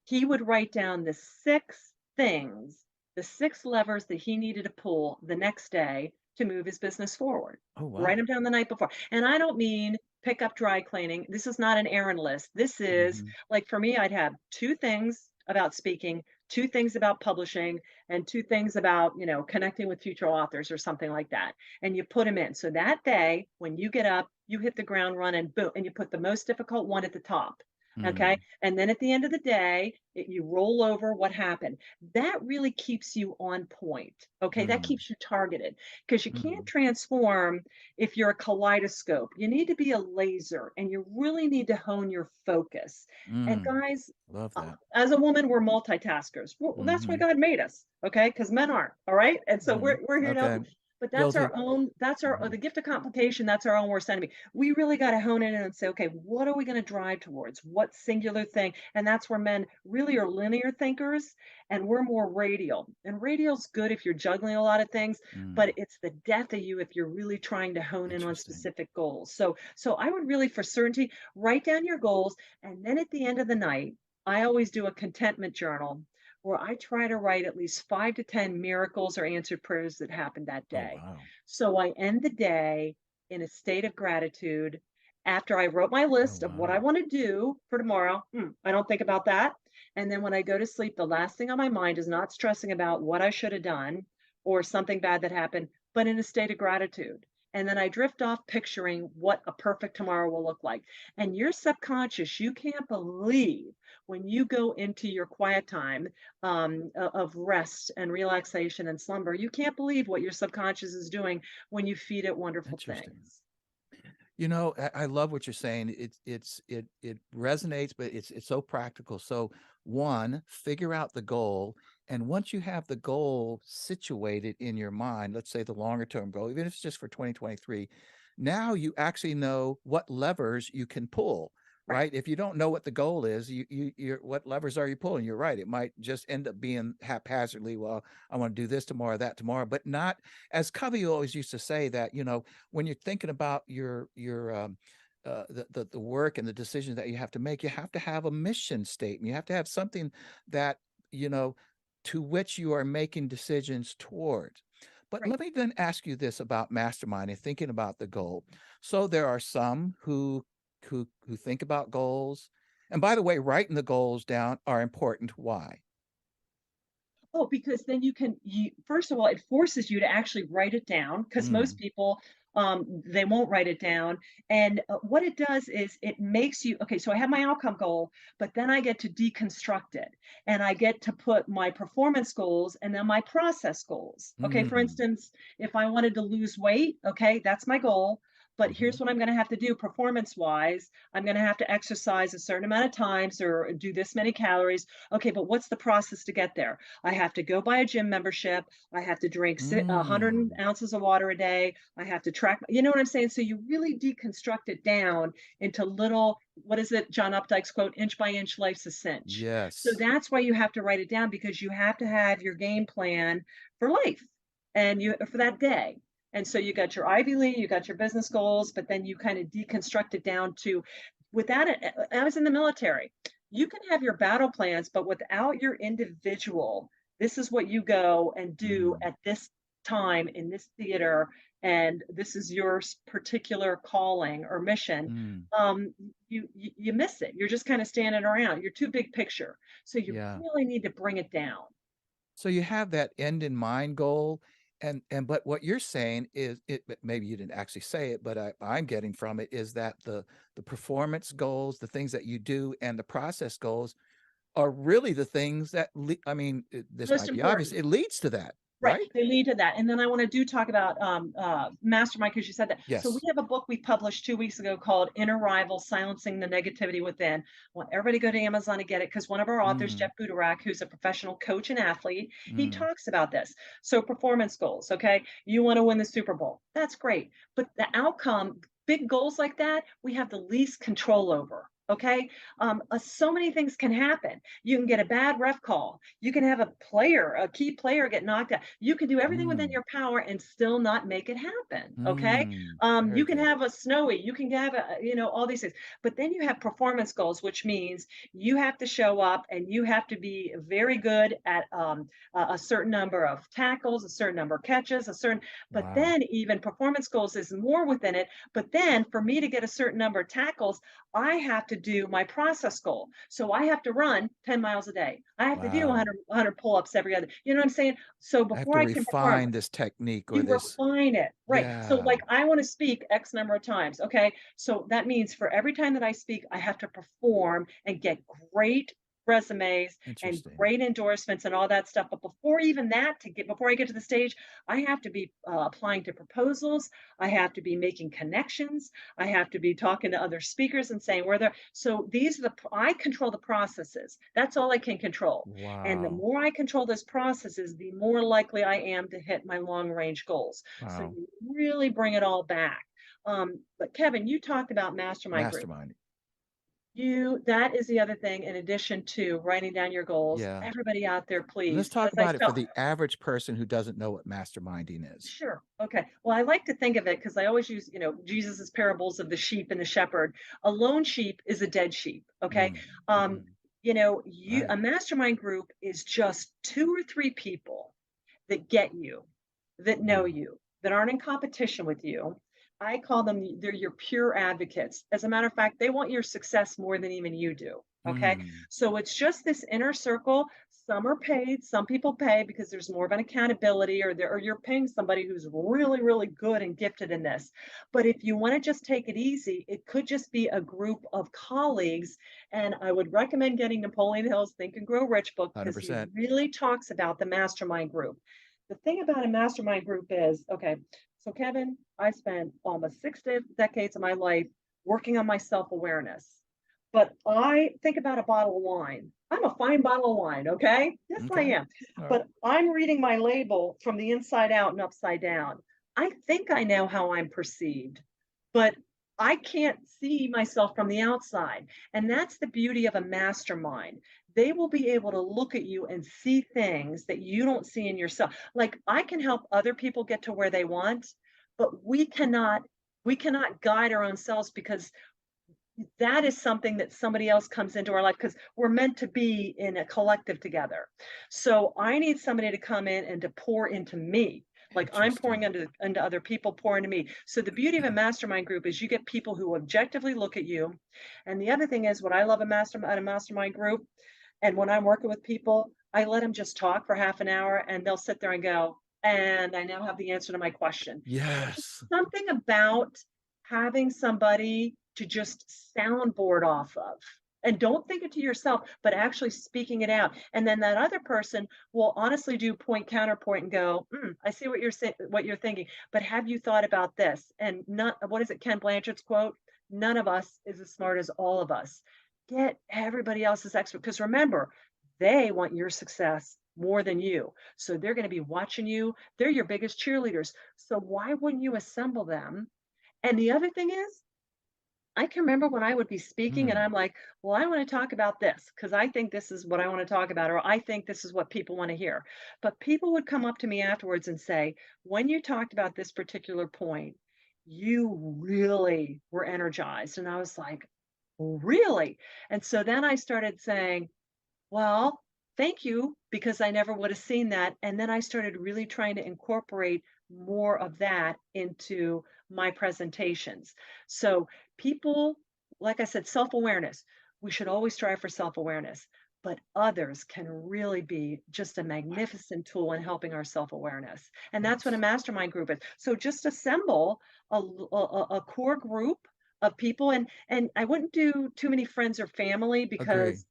he would write down the 6 things, the 6 levers that he needed to pull the next day to move his business forward. oh Write them wow. down the night before. And I don't mean pick up dry cleaning. This is not an errand list. This is Hmm. like for me, I'd have 2 things about speaking, 2 things about publishing and 2 things about, connecting with future authors or something like that. And you put them in. So that day, when you get up, you hit the ground running, boom, and you put the most difficult one at the top. Okay. Mm, And then at the end of the day, you roll over what happened. That really keeps you on point. Okay. That mm, keeps you targeted because you can't mm, transform if you're a kaleidoscope. You need to be a laser and you really need to hone your focus. And mm. guys, Love that. as a woman, we're multitaskers. That's why Mm-hmm. God made us, okay? Because men aren't, all right? And so Mm-hmm. we're here to help. Okay. But that's our Guilty. own, that's our, Mm-hmm. the gift of complication, that's our own worst enemy. We really got to hone in and say, okay, what are we going to drive towards? What singular thing? And that's where men really are linear thinkers and we're more radial. And radial's good if you're juggling a lot of things, but Mm. it's the death of you if you're really trying to hone in on Interesting. specific goals. So I would really, for certainty, write down your goals. And then at the end of the night, I always do a contentment journal where I try to write at least 5 to 10 miracles or answered prayers that happened that Oh, day. wow. So I end the day in a state of gratitude. After I wrote my Oh, list of what I wow. want to do for tomorrow, I don't think about that. And then when I go to sleep, the last thing on my mind is not stressing about what I should have done or something bad that happened, but in a state of gratitude. And then I drift off picturing what a perfect tomorrow will look like. And your subconscious, you can't believe when you go into your quiet time of rest and relaxation and slumber, you can't believe what your subconscious is doing when you feed it wonderful Interesting. things. I love what you're saying. It resonates, but it's so practical. So one, figure out the goal. And once you have the goal situated in your mind, let's say the longer term goal, even if it's just for 2023, now you actually know what levers you can pull, Right. right? If you don't know what the goal is, you're what levers are you pulling? You're right. It might just end up being haphazardly, well, I want to do this tomorrow, that tomorrow, but not, as Covey always used to say, that, when you're thinking about the work and the decisions that you have to make, you have to have a mission statement. You have to have something that, you know to which you are making decisions toward. But Right. let me then ask you this about mastermind and thinking about the goal. So there are some who think about goals, and by the way, writing the goals down are important. Why? Oh, because then you first of all, it forces you to actually write it down because most Mm, people they won't write it down. And what it does is it makes you okay. So I have my outcome goal, but then I get to deconstruct it and I get to put my performance goals and then my process goals. Okay. For mm, instance, if I wanted to lose weight, okay, that's my goal. But mhm, here's what I'm going to have to do performance wise. I'm going to have to exercise a certain amount of times or do this many calories. Okay, but what's the process to get there? I have to go buy a gym membership. I have to drink 100 mm. ounces of water a day. I have to track, you know what I'm saying? So you really deconstruct it down into little, what is it? John Updike's quote, inch by inch, life's a cinch. So Yes. that's why you have to write it down because you have to have your game plan for life and you for that day. And so you got your Ivy League, you got your business goals, but then you kind of deconstruct it down to without it. I was in the military. You can have your battle plans, but without your individual, this is what you go and do Mm, at this time in this theater, and this is your particular calling or mission. mm. Um, you miss it. You're just kind of standing around. You're too big picture. So you Yeah. really need to bring it down. So you have that end in mind goal, and but what you're saying is, but maybe you didn't actually say it, but I'm getting from it is that the performance goals, the things that you do, and the process goals are really the things that this Most might be obvious. important. It leads to that, Right, right? they lead to that, and then I wanna do talk about, mastermind because you said that. So we Yes. have a book we published 2 weeks ago called Inner Rival: Silencing the Negativity Within. I want everybody to go to Amazon and get it because one of our authors, Mm, Jeff Budarak, who's a professional coach and athlete, he mm, talks about this. So performance goals, okay? You wanna win the Super Bowl, that's great, but the outcome, big goals like that, we have the least control over, okay? So many things can happen. You can get a bad ref call. You can have a key player get knocked out. You can do everything within mm, your power and still not make it happen. Okay. very You can good. have a snowy, you can have all these things, but then you have performance goals, which means you have to show up and you have to be very good at a certain number of tackles, a certain number of catches, but Wow. then even performance goals is more within it. But then for me to get a certain number of tackles, I have to to do my process goal. So I have to run 10 miles a day. I have to do Wow. 100 pull-ups every other. You know what I'm saying? So I have before to I can perform, refine this technique or you this. refine it, right? So, Yeah. like, I want to speak X number of times. Okay. So that means for every time that I speak, I have to perform and get great resumes and Interesting. great endorsements and all that stuff. But before even that, before I get to the stage, I have to be applying to proposals. I have to be making connections. I have to be talking to other speakers and saying where they're. So these are I control the processes. That's all I can control. And the Wow. more I control those processes, the more likely I am to hit my long range goals. So Wow. you really bring it all back. But Kevin, you talked about mastermind group. Mastermind. That is the other thing, in addition to writing down your goals. Yeah. Everybody out there, Let's please, talk as I about it for tell, the average person who doesn't know what masterminding is. sure. Okay. Well, I like to think of it because I always use, Jesus's parables of the sheep and the shepherd. A lone sheep is a dead sheep. Okay. Mm, Um, mhm. a Right. mastermind group is just two or three people that get you, that know Mm, you, that aren't in competition with you. I call them, they're your pure advocates. As a matter of fact, they want your success more than even you do. Okay. mm. So it's just this inner circle. Some are paid, some people pay because there's more of an accountability, or you're paying somebody who's really, really good and gifted in this. But if you want to just take it easy, it could just be a group of colleagues. And I would recommend getting Napoleon Hill's Think and Grow Rich book because he 100%. really talks about the mastermind group. The thing about a mastermind group is, okay, so Kevin, I spent almost decades of my life working on my self awareness. But I think about a bottle of wine. I'm a fine bottle of wine, okay? Yes, I Okay. am. All right. But I'm reading my label from the inside out and upside down. I think I know how I'm perceived, but I can't see myself from the outside. And that's the beauty of a mastermind. They will be able to look at you and see things that you don't see in yourself. Like, I can help other people get to where they want, but we cannot guide our own selves, because that is something that somebody else comes into our life, because we're meant to be in a collective together. So I need somebody to come in and to pour into me. Like I'm pouring Interesting. into other people, pour into me. So the beauty of a mastermind group is you get people who objectively look at you. And the other thing is, what I love a mastermind group, and when I'm working with people, I let them just talk for half an hour and they'll sit there and go, and I now have the answer to my question. Yes. Something about having somebody to just soundboard off of. And don't think it to yourself, but actually speaking it out. And then that other person will honestly do point counterpoint and go, I see what you're thinking, but have you thought about this? And not, what is it, Ken Blanchard's quote? None of us is as smart as all of us. Get everybody else's expert, because remember, they want your success more than you. So they're going to be watching you. They're your biggest cheerleaders. So why wouldn't you assemble them? And the other thing is, I can remember when I would be speaking and Mm, I'm like, well, I want to talk about this because I think this is what I want to talk about, or I think this is what people want to hear. But people would come up to me afterwards and say, when you talked about this particular point, you really were energized. And I was like, really? And so then I started saying, well, thank you, because I never would have seen that. And then I started really trying to incorporate more of that into my presentations. So people, like I said, self-awareness. We should always strive for self-awareness, but others can really be just a magnificent tool in helping our self-awareness. And that's what a yes. mastermind group is. So just assemble a core group of people, and I wouldn't do too many friends or family, Agree. because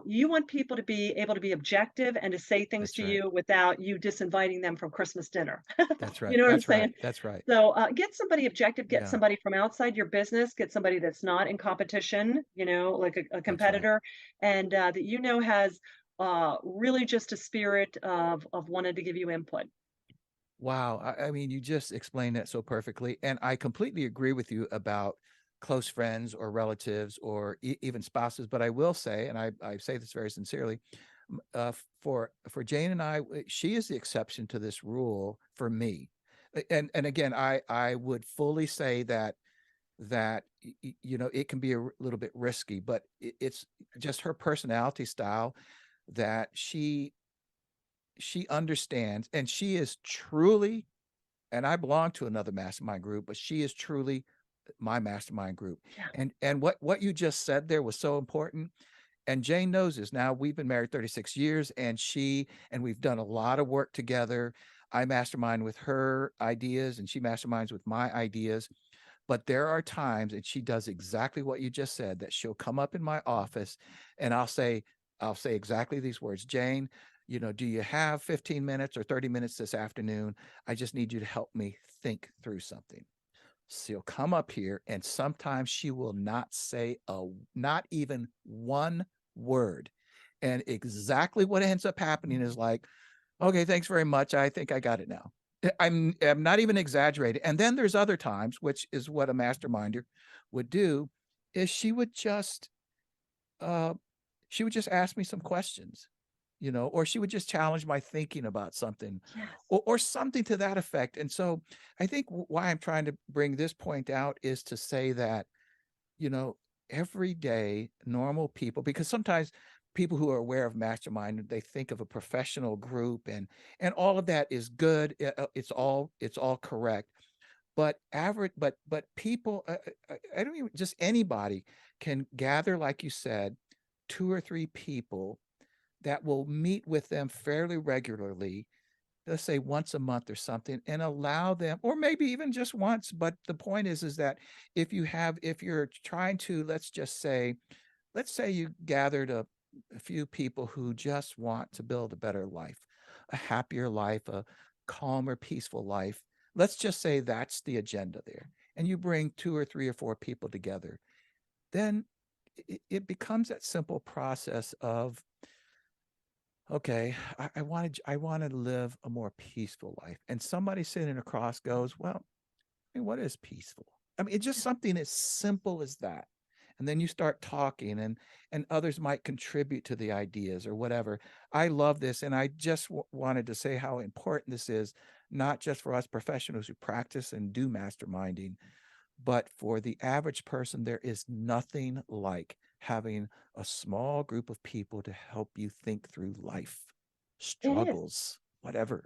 you want people to be able to be objective and to say things That's to right. you without you disinviting them from Christmas dinner. That's You right. know what I'm That's right. saying? That's right. So get somebody objective, get Yeah. somebody from outside your business, get somebody that's not in competition, like a That's right. competitor, and that has really just a spirit of wanting to give you input. Wow. I mean, you just explained that so perfectly. And I completely agree with you about close friends or relatives or even spouses. But I will say, and I say this very sincerely, for Jane and I, she is the exception to this rule for me. And again, I would fully say that it can be a little bit risky, but it's just her personality style that she understands, and she is truly, and I belong to another mastermind group, but she is truly my mastermind group. Yeah. And what you just said there was so important. And Jane knows this. Now we've been married 36 years, and we've done a lot of work together. I mastermind with her ideas and she masterminds with my ideas. But there are times, and she does exactly what you just said, that she'll come up in my office and I'll say exactly these words: Jane, do you have 15 minutes or 30 minutes this afternoon? I just need you to help me think through something. She'll come up here, and sometimes she will not even one word. And exactly what ends up happening is like, okay, thanks very much. I think I got it now. I'm not even exaggerating. And then there's other times, which is what a masterminder would do, is uh, she would just ask me some questions, or she would just challenge my thinking about something, Yes. or something to that effect. And so I think why I'm trying to bring this point out is to say that, you know, every day, normal people, because sometimes people who are aware of mastermind, they think of a professional group, and all of that is good. It's all correct. But average, but people, I don't even, just anybody can gather, like you said, two or three people that will meet with them fairly regularly, let's say once a month or something, and allow them, or maybe even just once. But the point is that if you're trying to, let's say you gathered a few people who just want to build a better life, a happier life, a calmer, peaceful life. Let's just say that's the agenda there. And you bring two or three or four people together, then it becomes that simple process of, okay, I want to live a more peaceful life. And somebody sitting across goes, well, I mean, what is peaceful? I mean, it's just something as simple as that. And then you start talking, and others might contribute to the ideas or whatever. I love this. And I just wanted to say how important this is, not just for us professionals who practice and do masterminding, but for the average person. There is nothing like having a small group of people to help you think through life, It is. struggles, whatever.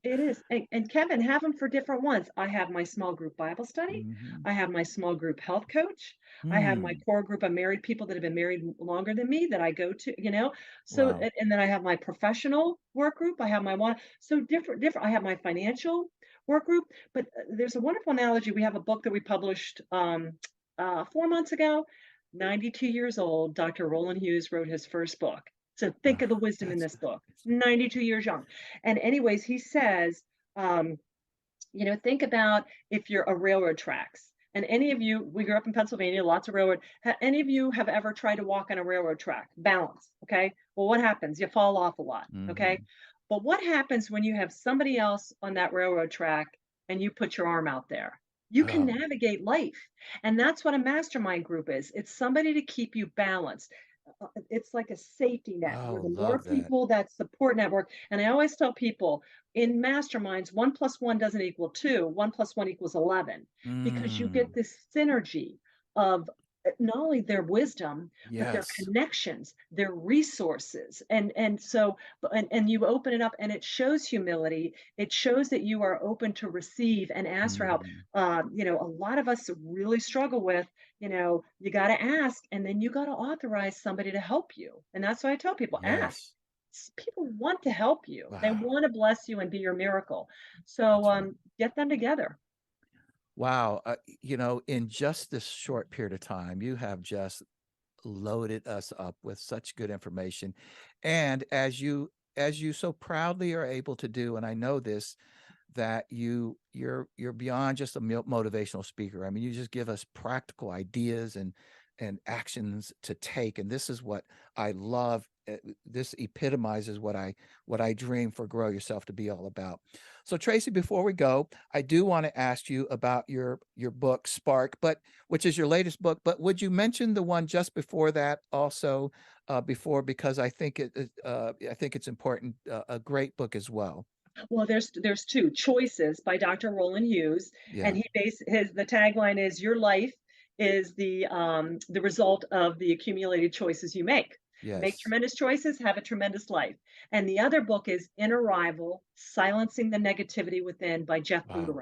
It is. And Kevin, have them for different ones. I have my small group Bible study. Mm-hmm. I have my small group health coach. I have my Mm. core group of married people that have been married longer than me that I go to. So, Wow. and then I have my professional work group. I have my one. So different. I have my financial work group. But there's a wonderful analogy. We have a book that we published 4 months ago. 92 years old, Dr. Roland Hughes wrote his first book. So think of the wisdom in That's this book. 92 years young. And anyways, he says, um, think about if you're a railroad tracks. And any of you, we grew up in Pennsylvania, lots of railroad. Any of you have ever tried to walk on a railroad track? Balance. Okay. Well, what happens? You fall off a lot. Okay. mm-hmm. But what happens when you have somebody else on that railroad track and you put your arm out there? You can Oh, navigate life. And that's what a mastermind group is. It's somebody to keep you balanced. It's like a safety net where oh, the more love that. people, that support network. And I always tell people in masterminds, 1 plus 1 doesn't equal 2, 1 plus 1 equals 11, because you get Mm. this synergy of not only their wisdom, but their Yes. connections, their resources. And you open it up and it shows humility. It shows that you are open to receive and ask for help. Mm. A lot of us really struggle with, you got to ask and then you got to authorize somebody to help you. And that's why I tell people, ask. Yes. People want to help you. They Wow. want to bless you and be your miracle. So That's right. get them together. Wow. In just this short period of time, you have just loaded us up with such good information. And as you so proudly are able to do, and I know this, that you're beyond just a motivational speaker. I mean, you just give us practical ideas and actions to take, and this is what I love. This epitomizes what I dream for Grow Yourself to be all about. So Tracy, before we go, I do want to ask you about your book Spark, but which is your latest book. But would you mention the one just before that also, before, because I think it's important, a great book as well. Well, there's two choices by Dr. Roland Hughes, and Yeah. the tagline is your life is the result of the accumulated choices you make. Make Yes. tremendous choices, have a tremendous life. And the other book is In Arrival: Silencing the Negativity Within by Jeff Wow. Buderak.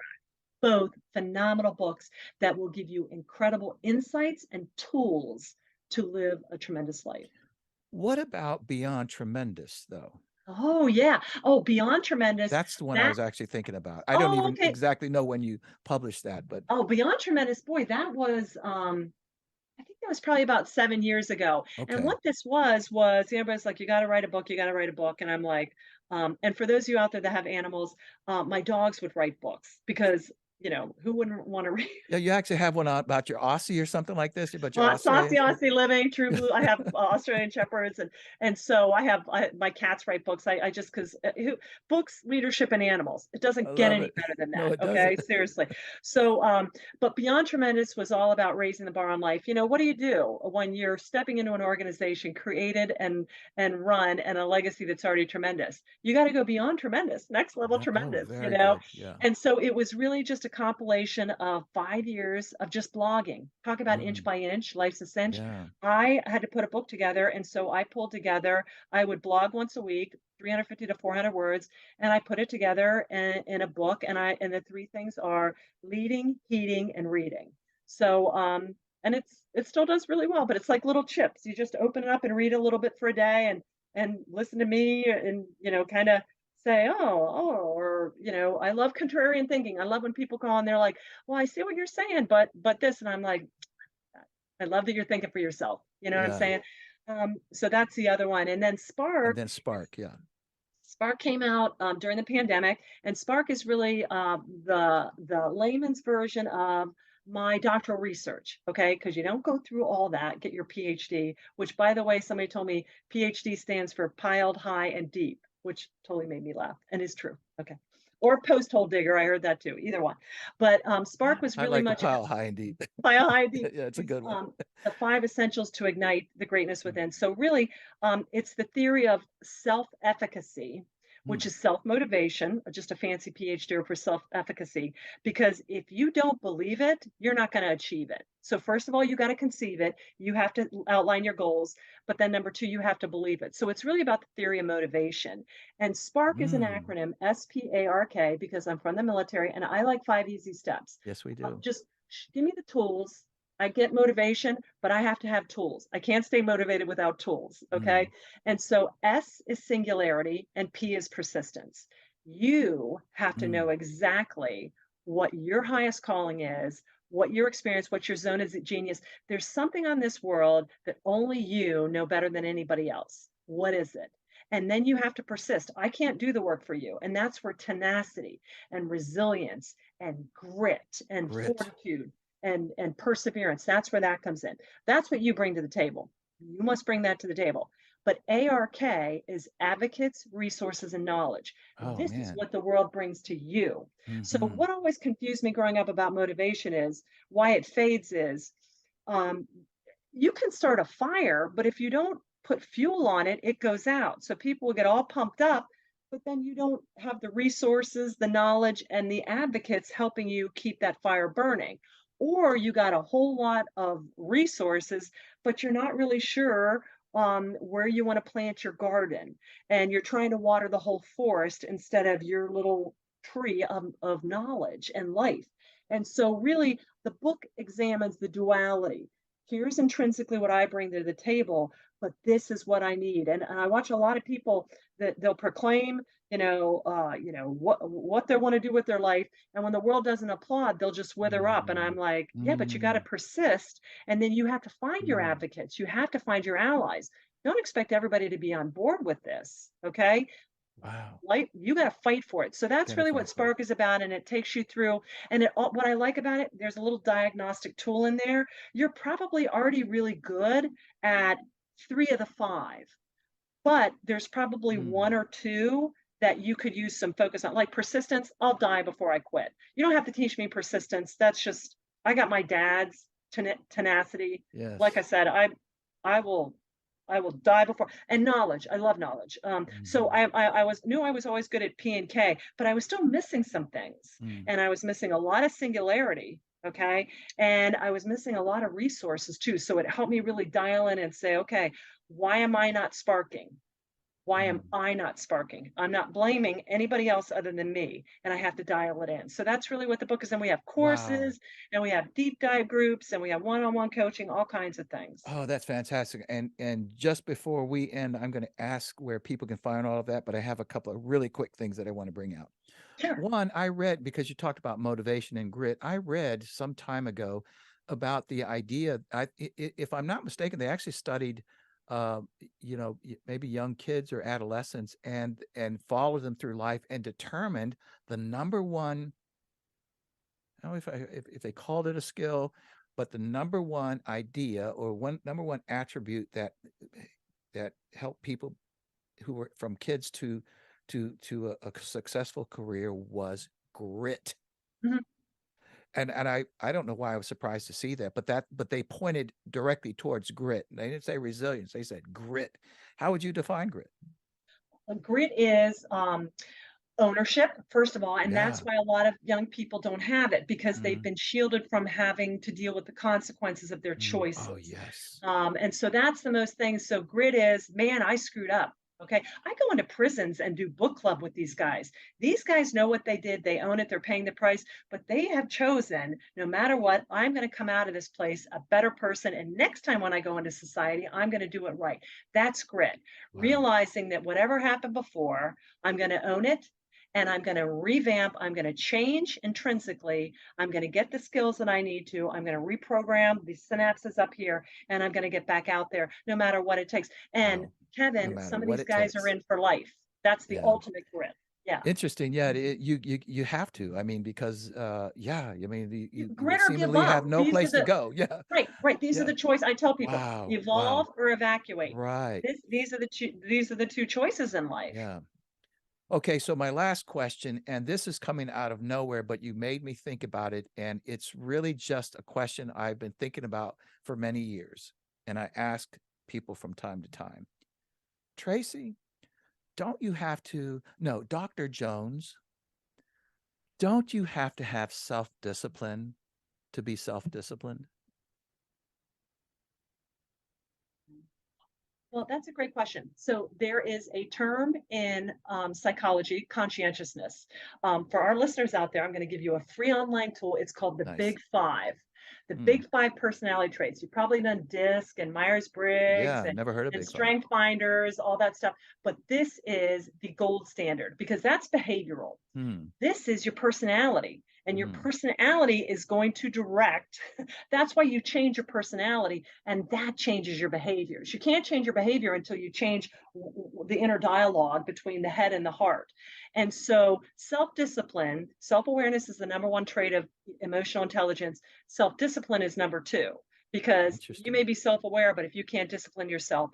both phenomenal books that will give you incredible insights and tools to live a tremendous life. What about Beyond Tremendous, though? Oh, yeah. Oh, Beyond Tremendous. That's the one I That, was actually thinking about. I don't oh, even okay. exactly know when you published that, but Oh, Beyond Tremendous. Boy, that was, I think that was probably about 7 years ago, and okay. what this was everybody's like, "You gotta write a book, you gotta write a book," and I'm like, and for those of you out there that have animals, my dogs would write books because, who wouldn't wanna read. Yeah, you actually have one about your Aussie or something like this, about your Saucy Australians? Aussie Living, True Blue. I have Australian Shepherds, and so my cats write books. I just because who books, leadership, and animals. It I doesn't get love any it. better than No, that. it doesn't. Okay, seriously. So, but Beyond Tremendous was all about raising the bar on life. What do you do when you're stepping into an organization created and run and a legacy that's already tremendous? You got to go beyond tremendous, next level Oh, tremendous. very good. Yeah. And so it was really just a compilation of 5 years of just blogging. Talk about inch Mm, by inch, life's a cinch. yeah. I had to put a book together. And so I pulled together, I would blog once a week, 350 to 400 words, and I put it together in a book. And the three things are leading, heating, and reading. So, and it still does really well, but it's like little chips. You just open it up and read a little bit for a day and listen to me and, kind of say, or, I love contrarian thinking. I love when people call and they're like, well, I see what you're saying, but this, and I'm like, I love that you're thinking for yourself. You know what I'm Yeah. saying? So that's the other one. And then And then Spark, yeah. Spark came out during the pandemic, and Spark is really the layman's version of my doctoral research. Okay, because you don't go through all that, get your PhD. Which, by the way, somebody told me PhD stands for piled high and deep, which totally made me laugh and is true. Okay, or post hole digger. I heard that too. Either one, but Spark was I really like the much pile high and deep. pile high and deep. Yeah, it's a It's good one. the five essentials to ignite the greatness Mm, within. So really, it's the theory of self-efficacy, which mm, is self-motivation, just a fancy PhD for self-efficacy. Because if you don't believe it, you're not going to achieve it. So first of all, you got to conceive it. You have to outline your goals, but then number two, you have to believe it. So it's really about the theory of motivation. And SPARK is an mm. acronym, SPARK, because I'm from the military, and I like 5 easy steps. Yes, we do. Just give me the tools. I get motivation, but I have to have tools. I can't stay motivated without tools. Okay. Mm, And so S is singularity and P is persistence. You have to know mm. exactly what your highest calling is, what your experience, what your zone is genius. There's something on this world that only you know better than anybody else. What is it? And then you have to persist. I can't do the work for you. And that's where tenacity and resilience and grit and Grit. fortitude and perseverance, that's where that comes in. That's what you bring to the table. You must bring that to the table. But ARK is advocates, resources, and knowledge. Oh, This is man. what the world brings to you. So Hmm. what always confused me growing up about motivation is why it fades is um, you can start a fire, but if you don't put fuel on it, it goes out. So people will get all pumped up, but then you don't have the resources, the knowledge, and the advocates helping you keep that fire burning. Or you got a whole lot of resources, but you're not really sure where you want to plant your garden. And you're trying to water the whole forest instead of your little tree of knowledge and life. And so, really, the book examines the duality. Here's intrinsically what I bring to the table, but this is what I need. And I watch a lot of people that they'll proclaim, what they want to do with their life, and when the world doesn't applaud, they'll just wither up. And I'm Mm, like, yeah, but you got to mm, persist, and then you have to find your mm. advocates. You have to find your allies. Don't expect everybody to be on board with this. Okay, Wow. like you got to fight for it. So that's Gotta really what fight for it. Spark is about, and it takes you through. And what I like about it, there's a little diagnostic tool in there. You're probably already really good at three of the five, but there's probably one Mm, or two that you could use some focus on, like persistence. I'll die before I quit. You don't have to teach me persistence. That's just I got my dad's tenacity. Like I yes. said, I will I will die before and knowledge. I love knowledge. So Hmm. I was knew I was always good at P and K, but I was still missing some things, Mm, and I was missing a lot of singularity. Okay, and I was missing a lot of resources too. So it helped me really dial in and say, okay, why am I not sparking? Why am Mm. I not sparking? I'm not blaming anybody else other than me, and I have to dial it in. So that's really what the book is. And we have Wow. courses, and we have deep dive groups, and we have one-on-one coaching, all kinds of things. Oh, that's fantastic. And just before we end, I'm going to ask where people can find all of that, but I have a couple of really quick things that I want to bring out. Sure. One, I read, because you talked about motivation and grit, I read some time ago about the idea, if I'm not mistaken, they actually studied, maybe young kids or adolescents, and followed them through life and determined the number one, I don't know if they called it a skill, but the number one idea, or number one attribute that helped people who were from kids to a successful career was grit. Mhm. And I don't know why I was surprised to see that, but they pointed directly towards grit. They didn't say resilience, they said grit. How would you define grit? Grit is ownership, first of all, and that's Yeah. why a lot of young people don't have it because they've Mm, been shielded from having to deal with the consequences of their mm. Oh, choices. yes. And so that's the most thing. So grit is, man, I screwed up. Okay. I go into prisons and do book club with these guys. These guys know what they did. They own it. They're paying the price, but they have chosen no matter what, I'm going to come out of this place a better person. And next time when I go into society, I'm going to do it right. That's grit. Wow. Realizing that whatever happened before, I'm going to own it and I'm going to revamp. I'm going to change intrinsically. I'm going to get the skills that I need to. I'm going to reprogram these synapses up here, and I'm going to get back out there no matter what it takes. And Wow. No Kevin, matter some of what these it guys are takes. in for life. That's the Yeah. ultimate grit. Yeah. Interesting. Yeah, you have to. I mean, because yeah, I mean, you Grit or give seemingly up. have no These are place to the go. Yeah. right, right. These are Yeah. the choice. I tell people Wow. evolve Wow. or evacuate. Right. These are the two choices in life. Yeah. Okay, so my last question, and this is coming out of nowhere, but you made me think about it, and it's really just a question I've been thinking about for many years, and I ask people from time to time. Tracy, don't you have to, no, Dr. Jones, don't you have to have self-discipline to be self-disciplined? Well, that's a great question. So there is a term in psychology, conscientiousness. For our listeners out there, I'm going to give you a free online tool. It's called the Nice. Big Five. The Hmm. Big Five personality traits. You've probably done DISC and Myers-Briggs Yeah, never heard of and Big Five. Strength Finders, all that stuff. But this is the gold standard because that's behavioral. Hmm. This is your personality, and your Hmm. personality is going to direct. That's why you change your personality, and that changes your behaviors. You can't change your behavior until you change the inner dialogue between the head and the heart. And so, self discipline, self awareness is the number one trait of emotional intelligence. Self discipline is number two. Because you Interesting. may be self aware, but if you can't discipline yourself,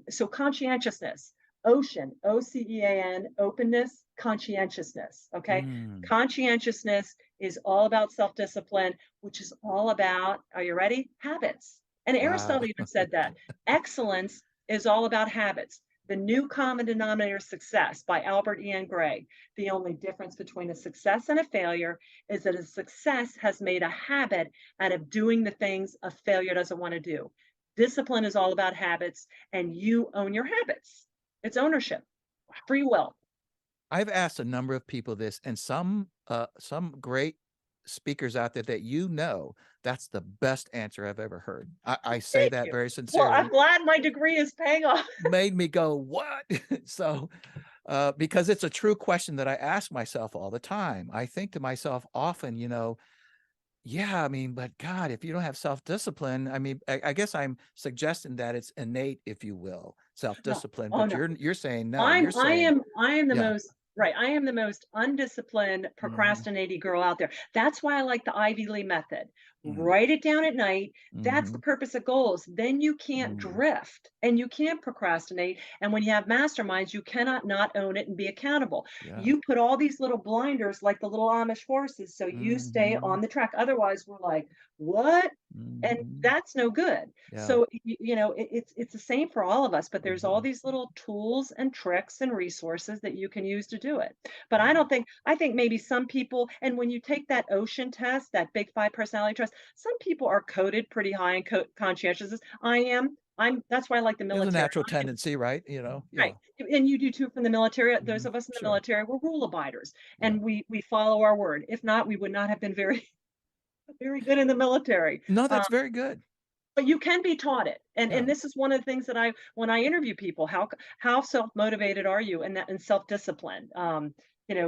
so conscientiousness, ocean, OCEAN, openness, conscientiousness. Okay. Hmm. Conscientiousness is all about self discipline, which is all about, are you ready? Habits. And Wow. Aristotle even said that excellence is all about habits. The New Common Denominator of Success by Albert Ian Gray. The only difference between a success and a failure is that a success has made a habit out of doing the things a failure doesn't want to do. Discipline is all about habits, and you own your habits. It's ownership, free will. I've asked a number of people this, and some great speakers out there that that's the best answer I've ever heard. I say Thank that you. very Well, I'm sincerely. glad my degree is paying off. Made me go, what? So, because it's a true question that I ask myself all the time. I think to myself often, yeah, I mean, but God, if you don't have self-discipline, I mean, I guess I'm suggesting that it's innate, if you will, No, self-discipline. oh But no, you're saying no. I'm You're I saying, am I am the yeah. most right. I am the most undisciplined, Hmm. procrastinating girl out there. That's why I like the Ivy Lee method. Hmm. Write it down at night. That's the Hmm. purpose of goals. Then you can't Hmm. drift and you can't procrastinate. And when you have masterminds, you cannot not own it and be accountable. Yeah. You put all these little blinders like the little Amish horses so you stay Hmm. on the track. Otherwise, we're like, what? And Hmm. that's no good. Yeah. So it's the same for all of us, but there's all Hmm. these little tools and tricks and resources that you can use to do it. But I think maybe some people, and when you take that ocean test, that big five personality test, some people are coded pretty high in conscientiousness. I am. that's why I like the There's a military. natural tendency, right? Yeah. Right, and you do too from the military. Those Hmm. of us in the Sure. military, we're rule abiders, Yeah. and we follow our word. If not, we would not have been very very good in the military. No, Um, that's very good. but you can be taught it, Yeah. and this is one of the things that when I interview people, how self-motivated are you, and self-disciplined?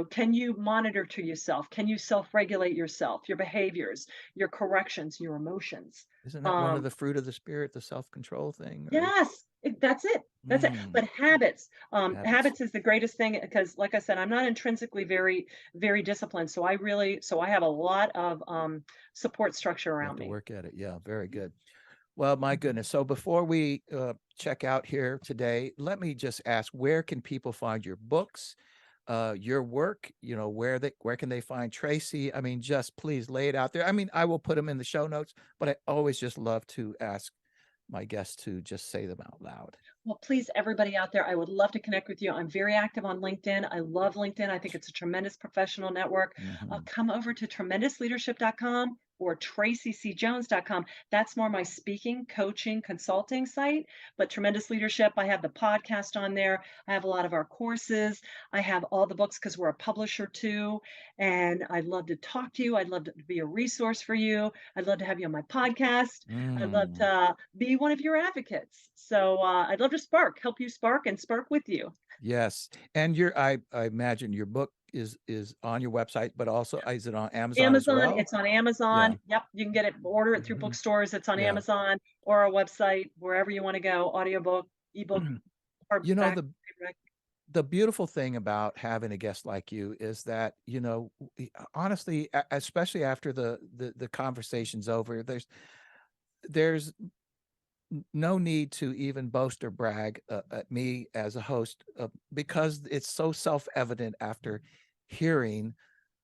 Can you monitor to yourself? Can you self-regulate yourself, your behaviors, your corrections, your emotions? Isn't that one of Um, the fruit of the spirit, the self-control thing, right? Yes, that's it. That's it. Mm, But habits, habits. habits is the greatest thing because, like I said, I'm not intrinsically very, very disciplined. So I have a lot of support structure You have around to me. work at it. Yeah, very good. Well, my goodness. So before we check out here today, let me just ask, where can people find your books, your work? Where can they find Tracy? I mean, just please lay it out there. I mean, I will put them in the show notes, but I always just love to ask my guests to just say them out loud. Well, please, everybody out there, I would love to connect with you. I'm very active on LinkedIn. I love LinkedIn. I think it's a tremendous professional network. Hmm. Come over to tremendousleadership.com or tracycjones.com. That's more my speaking, coaching, consulting site. But Tremendous Leadership, I have the podcast on there. I have a lot of our courses. I have all the books because we're a publisher too. And I'd love to talk to you. I'd love to be a resource for you. I'd love to have you on my podcast. I'd love Mm. to be one of your advocates. So I'd love to help you spark and spark with you. Yes, and I imagine your book is on your website, but also is it on Amazon as Amazon, well? it's on Yeah. Amazon. Yep, you can get it, order it through Hmm. bookstores. It's on Yeah. Amazon or our website, wherever you want to go. Audiobook, ebook, You know, hardback, the paperback. the beautiful thing about having a guest like you is that, honestly, especially after the conversation's over, there's no need to even boast or brag at me as a host, because it's so self-evident after hearing,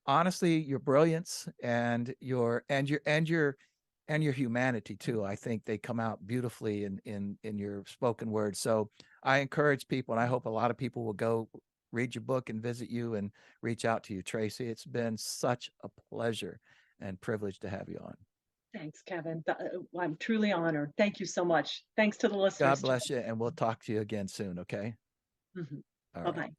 honestly, your brilliance and your humanity too. I think they come out beautifully in your spoken word. So I encourage people, and I hope a lot of people will go read your book and visit you and reach out to you, Tracy. It's been such a pleasure and privilege to have you on. Thanks, Kevin. I'm truly honored. Thank you so much. Thanks to the God listeners too. bless you, and we'll talk to you again soon. Okay. Mhm. All right. Bye-bye.